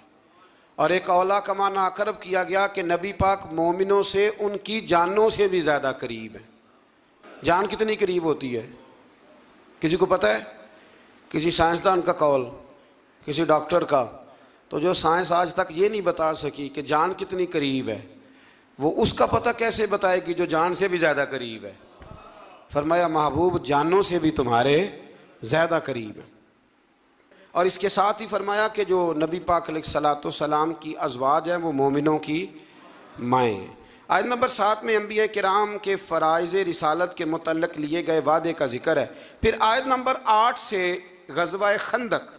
Speaker 1: اور ایک اولا کا معنی اقرب کیا گیا کہ نبی پاک مومنوں سے ان کی جانوں سے بھی زیادہ قریب ہے. جان کتنی قریب ہوتی ہے کسی کو پتہ ہے؟ کسی سائنسدان کا قول، کسی ڈاکٹر کا، تو جو سائنس آج تک یہ نہیں بتا سکی کہ جان کتنی قریب ہے، وہ اس کا پتہ کیسے بتائے گی جو جان سے بھی زیادہ قریب ہے. فرمایا محبوب جانوں سے بھی تمہارے زیادہ قریب ہے. اور اس کے ساتھ ہی فرمایا کہ جو نبی پاک علیہ الصلوۃ والسلام کی ازواج ہیں وہ مومنوں کی مائیں ہیں. آیت نمبر 7 میں انبیاء کرام کے فرائض رسالت کے متعلق لیے گئے وعدے کا ذکر ہے. پھر آیت نمبر 8 سے غزوہ خندق،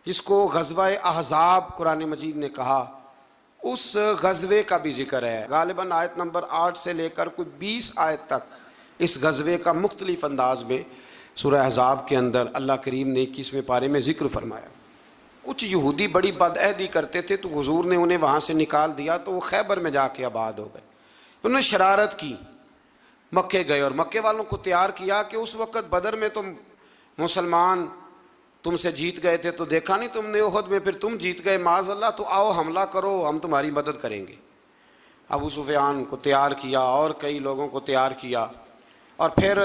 Speaker 1: جس کو غزوہ احزاب قرآن مجید نے کہا، اس غزوے کا بھی ذکر ہے. غالباً آیت نمبر 8 سے لے کر کوئی 20 آیت تک اس غزوے کا مختلف انداز میں سورہ احزاب کے اندر اللہ کریم نے 21ویں پارے میں ذکر فرمایا. کچھ یہودی بڑی بدعہدی کرتے تھے تو حضور نے انہیں وہاں سے نکال دیا، تو وہ خیبر میں جا کے آباد ہو گئے. انہوں نے شرارت کی، مکے گئے اور مکے والوں کو تیار کیا کہ اس وقت بدر میں تم مسلمان تم سے جیت گئے تھے، تو دیکھا نہیں تم نے احد میں، پھر تم جیت گئے معاذ اللہ، تو آؤ حملہ کرو ہم تمہاری مدد کریں گے. ابو سفیان کو تیار کیا اور کئی لوگوں کو تیار کیا، اور پھر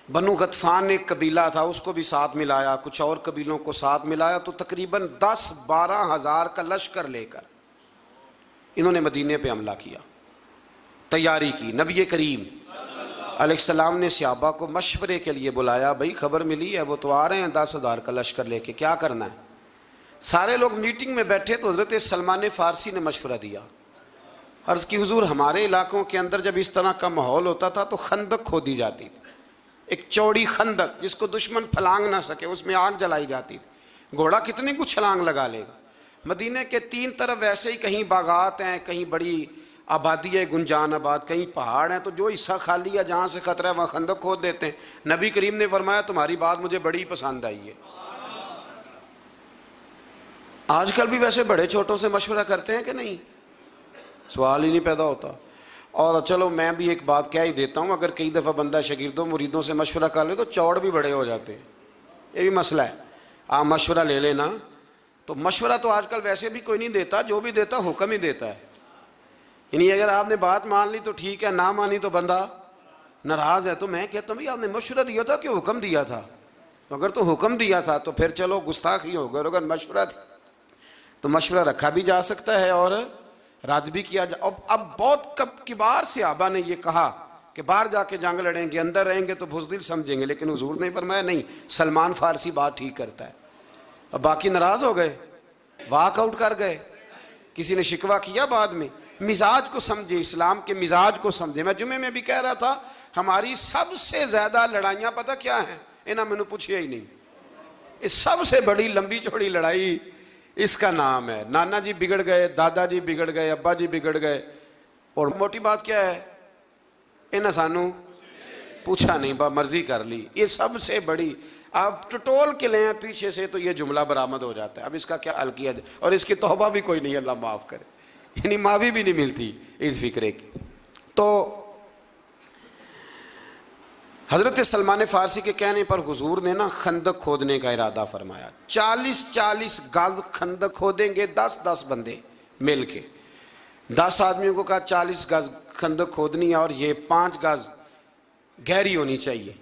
Speaker 1: بنو غطفان ایک قبیلہ تھا اس کو بھی ساتھ ملایا، کچھ اور قبیلوں کو ساتھ ملایا، تو تقریباً 10-12 ہزار کا لشکر لے کر انہوں نے مدینے پہ حملہ کیا، تیاری کی. نبی کریم علیہ السلام نے صحابہ کو مشورے کے لیے بلایا، بھائی خبر ملی ہے وہ تو آ رہے ہیں 10,000 کا لشکر لے کے، کیا کرنا ہے؟ سارے لوگ میٹنگ میں بیٹھے تو حضرت سلمان فارسی نے مشورہ دیا. عرض کی حضور ہمارے علاقوں کے اندر جب اس طرح کا ماحول ہوتا تھا تو خندق کھودی جاتی تھی، ایک چوڑی خندق جس کو دشمن پھلانگ نہ سکے، اس میں آگ جلائی جاتی تھی. گھوڑا کتنی کچھ چھلانگ لگا لے گا. مدینے کے 3 طرف ویسے ہی کہیں باغات ہیں، کہیں بڑی آبادی ہے گنجان آباد، کہیں پہاڑ ہیں، تو جو حصہ خالی ہے جہاں سے خطرہ ہے وہاں خندق کھود دیتے ہیں. نبی کریم نے فرمایا تمہاری بات مجھے بڑی پسند آئی ہے. آج کل بھی ویسے بڑے چھوٹوں سے مشورہ کرتے ہیں کہ نہیں؟ سوال ہی نہیں پیدا ہوتا. اور چلو میں بھی ایک بات کہہ ہی دیتا ہوں، اگر کئی دفعہ بندہ شاگردوں مریدوں سے مشورہ کر لے تو چوڑ بھی بڑے ہو جاتے ہیں، یہ بھی مسئلہ ہے. آپ مشورہ لے لینا. تو مشورہ تو آج کل ویسے بھی کوئی نہیں دیتا، جو بھی دیتا حکم ہی دیتا ہے. یعنی اگر آپ نے بات مان لی تو ٹھیک ہے، نہ مانی تو بندہ ناراض ہے. تو میں کہتا ہوں بھائی آپ نے مشورہ دیا تھا کہ حکم دیا تھا؟ اگر تو حکم دیا تھا تو پھر چلو گستاخی ہوگا، اگر مشورہ تھا تو مشورہ رکھا بھی جا سکتا ہے اور رد بھی کیا جا. اب بہت کبار صحابہ نے یہ کہا کہ باہر جا کے جنگ لڑیں گے، اندر رہیں گے تو بزدل سمجھیں گے، لیکن حضور نے فرمایا نہیں، سلمان فارسی بات ٹھیک کرتا ہے. اب باقی ناراض ہو گئے، واک آؤٹ کر گئے. کسی نے شکوہ کیا بعد میں. مزاج کو سمجھے، اسلام کے مزاج کو سمجھے. میں جمعے میں بھی کہہ رہا تھا ہماری سب سے زیادہ لڑائیاں پتہ کیا ہیں؟ انہاں میں نے پوچھیا ہی نہیں. اس سب سے بڑی لمبی چوڑی لڑائی اس کا نام ہے نانا جی بگڑ گئے، دادا جی بگڑ گئے، ابا جی بگڑ گئے. اور موٹی بات کیا ہے؟ انہاں سانو پوچھا نہیں، مرضی کر لی. یہ سب سے بڑی آپ ٹٹول کے لیں پیچھے سے تو یہ جملہ برآمد ہو جاتا ہے. اب اس کا کیا حل کیا جائے؟ اور اس کی توبہ بھی کوئی نہیں، اللہ معاف کرے، یعنی معافی بھی نہیں ملتی اس فکرے کی. تو حضرت سلمان فارسی کے کہنے پر حضور نے نا خندق کھودنے کا ارادہ فرمایا. 40 گز خندق کھودیں گے 10 بندے مل کے. 10 آدمیوں کو کہا 40 گز خندق کھودنی ہے اور یہ 5 گز گہری ہونی چاہیے.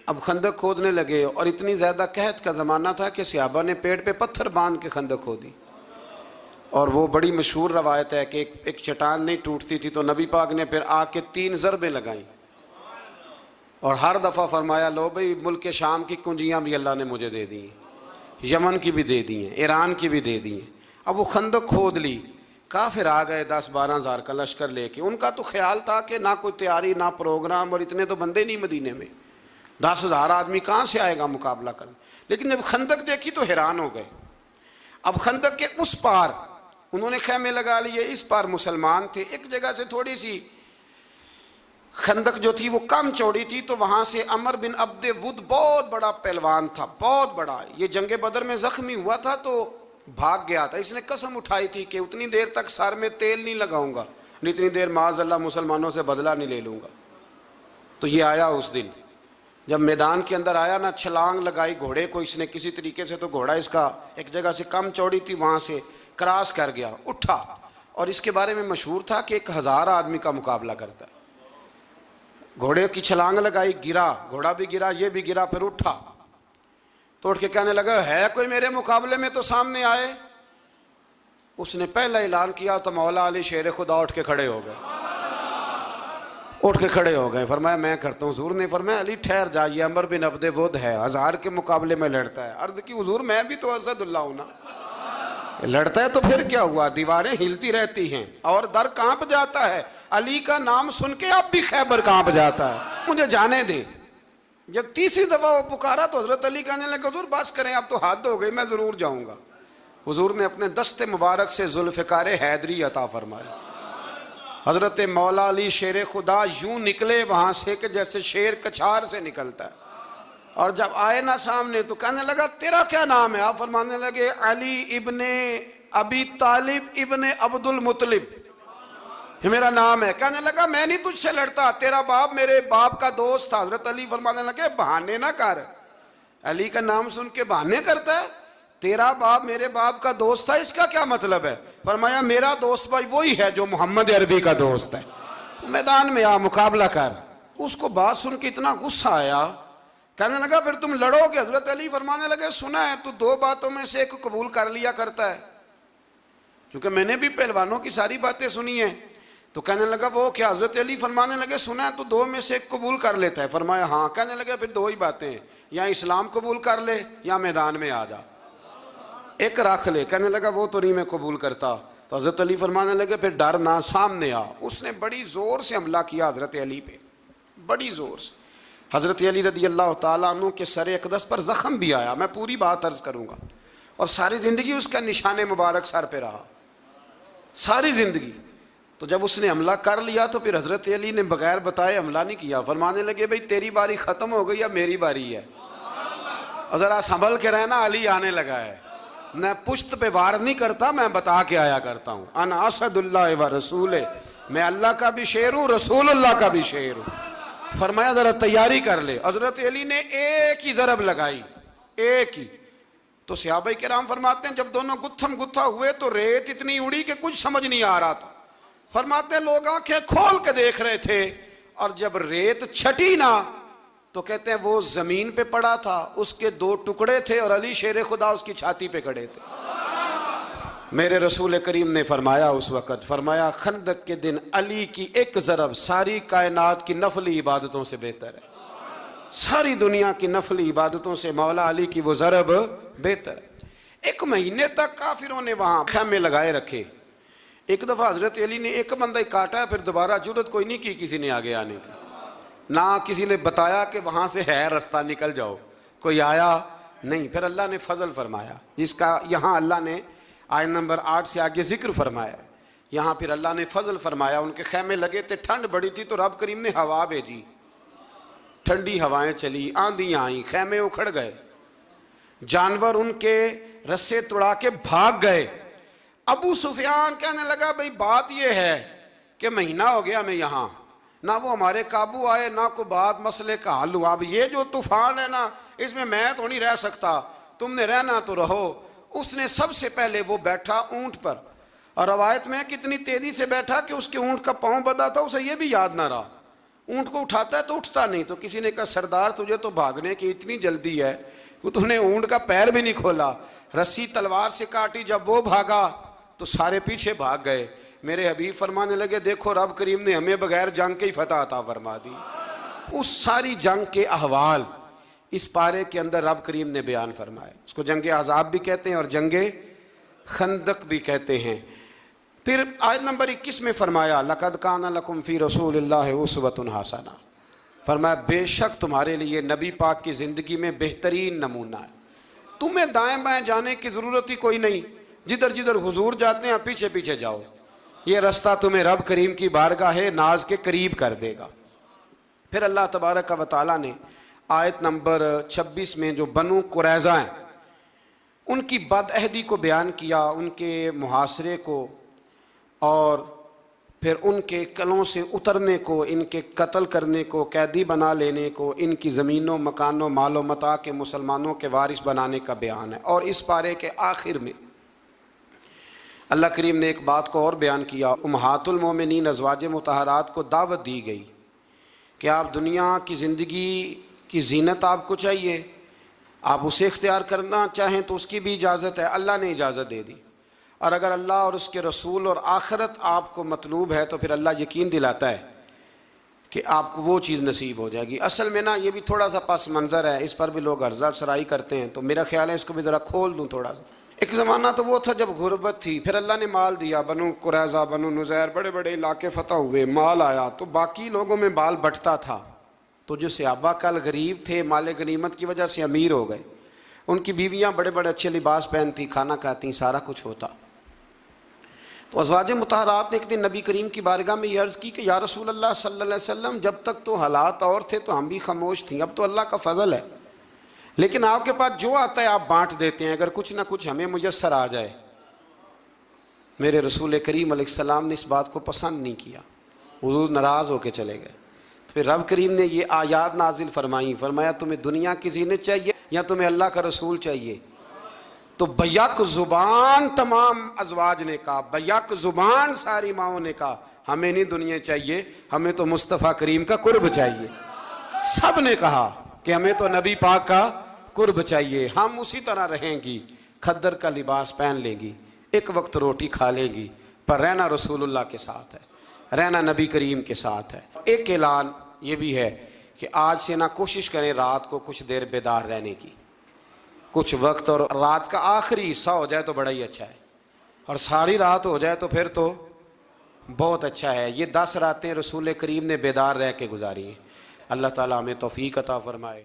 Speaker 1: اب خندق کھودنے لگے اور اتنی زیادہ قحط کا زمانہ تھا کہ صحابہ نے پیڑ پہ پتھر باندھ کے خندق کھودی. اور وہ بڑی مشہور روایت ہے کہ ایک چٹان نہیں ٹوٹتی تھی تو نبی پاک نے پھر آ کے 3 ضربیں لگائیں اور ہر دفعہ فرمایا لو بھئی ملک شام کی کنجیاں بھی اللہ نے مجھے دے دی ہیں، یمن کی بھی دے دی ہیں، ایران کی بھی دے دی ہیں. اب وہ خندق کھود لی. کافر آ گئے 10-12 ہزار کا لشکر لے کے. ان کا تو خیال تھا کہ نہ کوئی تیاری نہ پروگرام، اور اتنے تو بندے نہیں مدینے میں، 10,000 آدمی کہاں سے آئے گا مقابلہ کرنے. لیکن جب خندق دیکھی تو حیران ہو گئے. اب خندق کے اس پار انہوں نے خیمے لگا لیے، اس پار مسلمان تھے. ایک جگہ سے تھوڑی سی خندق جو تھی وہ کم چوڑی تھی، تو وہاں سے عمر بن عبد ود بہت بڑا پہلوان تھا، بہت بڑا. یہ جنگ بدر میں زخمی ہوا تھا تو بھاگ گیا تھا. اس نے قسم اٹھائی تھی کہ اتنی دیر تک سر میں تیل نہیں لگاؤں گا، اتنی دیر معاذ اللہ مسلمانوں سے بدلہ نہیں لے لوں گا. تو یہ آیا اس دن جب میدان کے اندر آیا نا، چھلانگ لگائی گھوڑے کو اس نے کسی طریقے سے، تو گھوڑا اس کا ایک جگہ سے کم چوڑی تھی وہاں سے کراس کر گیا، اٹھا. اور اس کے بارے میں مشہور تھا کہ 1000 آدمی کا مقابلہ کرتا ہے. گھوڑے کی چھلانگ لگائی، گرا، گھوڑا بھی گرا، یہ بھی گرا، پھر اٹھا. تو اٹھ کے کہنے لگا ہے کوئی میرے مقابلے میں تو سامنے آئے. اس نے پہلا اعلان کیا تو مولا علی شیر خدا اٹھ کے کھڑے ہو گئے، اٹھ کے کھڑے ہو گئے. فرمایا میں کرتا ہوں. حضور نے فرمایا علی ٹھہر جا، یہ عمر بن عبد ود ہے، 1000 کے مقابلے میں لڑتا ہے. عرض کی حضور میں بھی تو اسد اللہ ہوں نا، لڑتا ہے تو پھر کیا ہوا، دیواریں ہلتی رہتی ہیں اور در کانپ جاتا ہے. علی کا نام سن کے اب بھی خیبر کانپ جاتا ہے. مجھے جانے دیں. جب تیسری دفعہ وہ پکارا تو حضرت علی کہنے لگے حضور بس کریں، اب تو حد ہو گئی، میں ضرور جاؤں گا. حضور نے اپنے دست مبارک سے ذوالفقار حیدری عطا فرمایا. حضرت مولا علی شیر خدا یوں نکلے وہاں سے کہ جیسے شیر کچھار سے نکلتا ہے. اور جب آئے نا سامنے تو کہنے لگا تیرا کیا نام ہے؟ آپ فرمانے لگے علی ابن ابی طالب ابن عبد المطلب، یہ میرا نام ہے. کہنے لگا میں نہیں تجھ سے لڑتا، تیرا باپ میرے باپ کا دوست تھا. حضرت علی فرمانے لگے بہانے نہ کر. علی کا نام سن کے بہانے کرتا ہے؟ تیرا باپ میرے باپ کا دوست تھا، اس کا کیا مطلب ہے؟ فرمایا میرا دوست بھائی وہی ہے جو محمد عربی کا دوست ہے. میدان میں آ مقابلہ کر. اس کو بات سن کے اتنا غصہ آیا، کہنے لگا پھر تم لڑو گے؟ حضرت علی فرمانے لگے سنا ہے تو 2 باتوں میں سے ایک قبول کر لیا کرتا ہے، کیونکہ میں نے بھی پہلوانوں کی ساری باتیں سنی ہیں. تو کہنے لگا وہ کیا؟ حضرت علی فرمانے لگے سنا ہے تو 2 میں سے ایک قبول کر لیتا ہے. فرمایا ہاں. کہنے لگے پھر 2 ہی باتیں ہیں، یا اسلام قبول کر لے یا میدان میں آ جا، ایک رکھ لے. کہنے لگا وہ تو نہیں میں قبول کرتا. تو حضرت علی فرمانے لگے پھر ڈر نہ، سامنے آ. اس نے بڑی زور سے حملہ کیا حضرت علی پہ، بڑی زور سے. حضرت علی رضی اللہ تعالیٰ عنہ کے سر اقدس پر زخم بھی آیا، میں پوری بات عرض کروں گا. اور ساری زندگی اس کا نشان مبارک سر پہ رہا، ساری زندگی. تو جب اس نے حملہ کر لیا تو پھر حضرت علی نے بغیر بتائے حملہ نہیں کیا. فرمانے لگے بھئی تیری باری ختم ہو گئی یا میری باری ہے؟ اور ذرا سنبھل کے رہنا، علی آنے لگا ہے. میں پشت پہ وار نہیں کرتا، میں بتا کے آیا کرتا ہوں. انا اسد اللہ و رسول، میں اللہ کا بھی شیر ہوں، رسول اللہ کا بھی شیر ہوں. فرمایا ذرا تیاری کر لے. حضرت علی نے ایک ہی ضرب لگائی، ایک ہی. تو صحابہ کرام فرماتے ہیں جب دونوں گتھم گتھا ہوئے تو ریت اتنی اڑی کہ کچھ سمجھ نہیں آ رہا تھا. فرماتے ہیں لوگ آنکھیں کھول کے دیکھ رہے تھے، اور جب ریت چھٹی نا تو کہتے ہیں وہ زمین پہ پڑا تھا، اس کے 2 ٹکڑے تھے اور علی شیر خدا اس کی چھاتی پہ کھڑے تھے. میرے رسول کریم نے فرمایا اس وقت، فرمایا خندق کے دن علی کی ایک ضرب ساری کائنات کی نفلی عبادتوں سے بہتر ہے. ساری دنیا کی نفلی عبادتوں سے مولا علی کی وہ ضرب بہتر ہے. 1 مہینے تک کافروں نے وہاں خیمے لگائے رکھے. ایک دفعہ حضرت علی نے ایک بندہ کاٹا، پھر دوبارہ جرت کوئی نہیں کی کسی نے آگے آنے کی، نہ کسی نے بتایا کہ وہاں سے ہے رستہ نکل جاؤ، کوئی آیا نہیں. پھر اللہ نے فضل فرمایا، جس کا یہاں اللہ نے آیت نمبر 8 سے آگے ذکر فرمایا. یہاں پھر اللہ نے فضل فرمایا. ان کے خیمے لگے تھے، ٹھنڈ بڑی تھی تو رب کریم نے ہوا بھیجی. ٹھنڈی ہوائیں چلی، آندھیاں آئیں، خیمے اکھڑ گئے، جانور ان کے رسے توڑا کے بھاگ گئے۔ ابو سفیان کہنے لگا بھئی بات یہ ہے کہ مہینہ ہو گیا ہمیں یہاں، نہ وہ ہمارے قابو آئے، نہ کوئی بات مسئلے کا حل ہوا، اب یہ جو طوفان ہے نا اس میں تو نہیں رہ سکتا، تم نے رہنا تو رہو۔ اس نے سب سے پہلے وہ بیٹھا اونٹ پر، اور روایت میں کتنی تیزی سے بیٹھا کہ اس کے اونٹ کا پاؤں بندھا تھا، اسے یہ بھی یاد نہ رہا، اونٹ کو اٹھاتا ہے تو اٹھتا نہیں۔ تو کسی نے کہا سردار تجھے تو بھاگنے کی اتنی جلدی ہے کہ تو نے اونٹ کا پیر بھی نہیں کھولا، رسی تلوار سے کاٹی، جب وہ بھاگا تو سارے پیچھے بھاگ گئے۔ میرے حبیب فرمانے لگے دیکھو رب کریم نے ہمیں بغیر جنگ کے ہی فتح عطا فرما دی۔ اس ساری جنگ کے احوال اس پارے کے اندر رب کریم نے بیان فرمائے، اس کو جنگ احزاب بھی کہتے ہیں اور جنگ خندق بھی کہتے ہیں۔ پھر آیت نمبر 21 میں فرمایا لَقَدْ كَانَ لَكُمْ فِي رَسُولِ اللَّهِ أُسْوَةٌ حَسَنَةٌ، فرمایا بے شک تمہارے لیے نبی پاک کی زندگی میں بہترین نمونہ ہے، تمہیں دائیں بائیں جانے کی ضرورت ہی کوئی نہیں، جدھر جدھر حضور جاتے ہیں پیچھے پیچھے جاؤ، یہ رستہ تمہیں رب کریم کی بارگاہ ناز کے قریب کر دے گا۔ پھر اللہ تبارک و تعالیٰ نے آیت نمبر 26 میں جو بنو قریظہ ہیں ان کی بدعہدی کو بیان کیا، ان کے محاصرے کو، اور پھر ان کے قلعوں سے اترنے کو، ان کے قتل کرنے کو، قیدی بنا لینے کو، ان کی زمینوں مکانوں مال و متاع کے مسلمانوں کے وارث بنانے کا بیان ہے۔ اور اس پارے کے آخر میں اللہ کریم نے ایک بات کو اور بیان کیا، امہات المومنین ازواج مطہرات کو دعوت دی گئی کہ آپ دنیا کی زندگی کی زینت آپ کو چاہیے، آپ اسے اختیار کرنا چاہیں تو اس کی بھی اجازت ہے، اللہ نے اجازت دے دی، اور اگر اللہ اور اس کے رسول اور آخرت آپ کو مطلوب ہے تو پھر اللہ یقین دلاتا ہے کہ آپ کو وہ چیز نصیب ہو جائے گی۔ اصل میں نا یہ بھی تھوڑا سا پس منظر ہے، اس پر بھی لوگ عرضہ سرائی کرتے ہیں، تو میرا خیال ہے اس کو بھی ذرا کھول دوں تھوڑا سا۔ ایک زمانہ تو وہ تھا جب غربت تھی، پھر اللہ نے مال دیا، بنو قریظہ بنو نذیر بڑے بڑے علاقے فتح ہوئے، مال آیا تو باقی لوگوں میں بال بٹتا تھا، تو جو صحابہ کل غریب تھے مال غنیمت کی وجہ سے امیر ہو گئے، ان کی بیویاں بڑے بڑے اچھے لباس پہنتی، کھانا کھاتی، سارا کچھ ہوتا۔ تو ازواج مطہرات نے ایک دن نبی کریم کی بارگاہ میں یہ عرض کی کہ یا رسول اللہ صلی اللہ علیہ وسلم جب تک تو حالات اور تھے تو ہم بھی خاموش تھیں، اب تو اللہ کا فضل ہے، لیکن آپ کے پاس جو آتا ہے آپ بانٹ دیتے ہیں، اگر کچھ نہ کچھ ہمیں میسر آ جائے۔ میرے رسول کریم علیہ السلام نے اس بات کو پسند نہیں کیا، حضور ناراض ہو کے چلے گئے۔ پھر رب کریم نے یہ آیات نازل فرمائیں، فرمایا تمہیں دنیا کی زینت چاہیے یا تمہیں اللہ کا رسول چاہیے؟ تو بیک زبان تمام ازواج نے کہا، بیک زبان ساری ماؤں نے کہا ہمیں نہیں دنیا چاہیے، ہمیں تو مصطفیٰ کریم کا قرب چاہیے۔ سب نے کہا کہ ہمیں تو نبی پاک کا قرب چاہیے، ہم اسی طرح رہیں گی، کھدر کا لباس پہن لیں گی، ایک وقت روٹی کھا لیں گی، پر رہنا رسول اللہ کے ساتھ ہے، رہنا نبی کریم کے ساتھ ہے۔ ایک اعلان یہ بھی ہے کہ آج سے نہ کوشش کریں رات کو کچھ دیر بیدار رہنے کی، کچھ وقت، اور رات کا آخری حصہ ہو جائے تو بڑا ہی اچھا ہے، اور ساری رات ہو جائے تو پھر تو بہت اچھا ہے۔ یہ 10 راتیں رسول کریم نے بیدار رہ کے گزاری ہیں، اللہ تعالیٰ ہمیں توفیق عطا فرمائے۔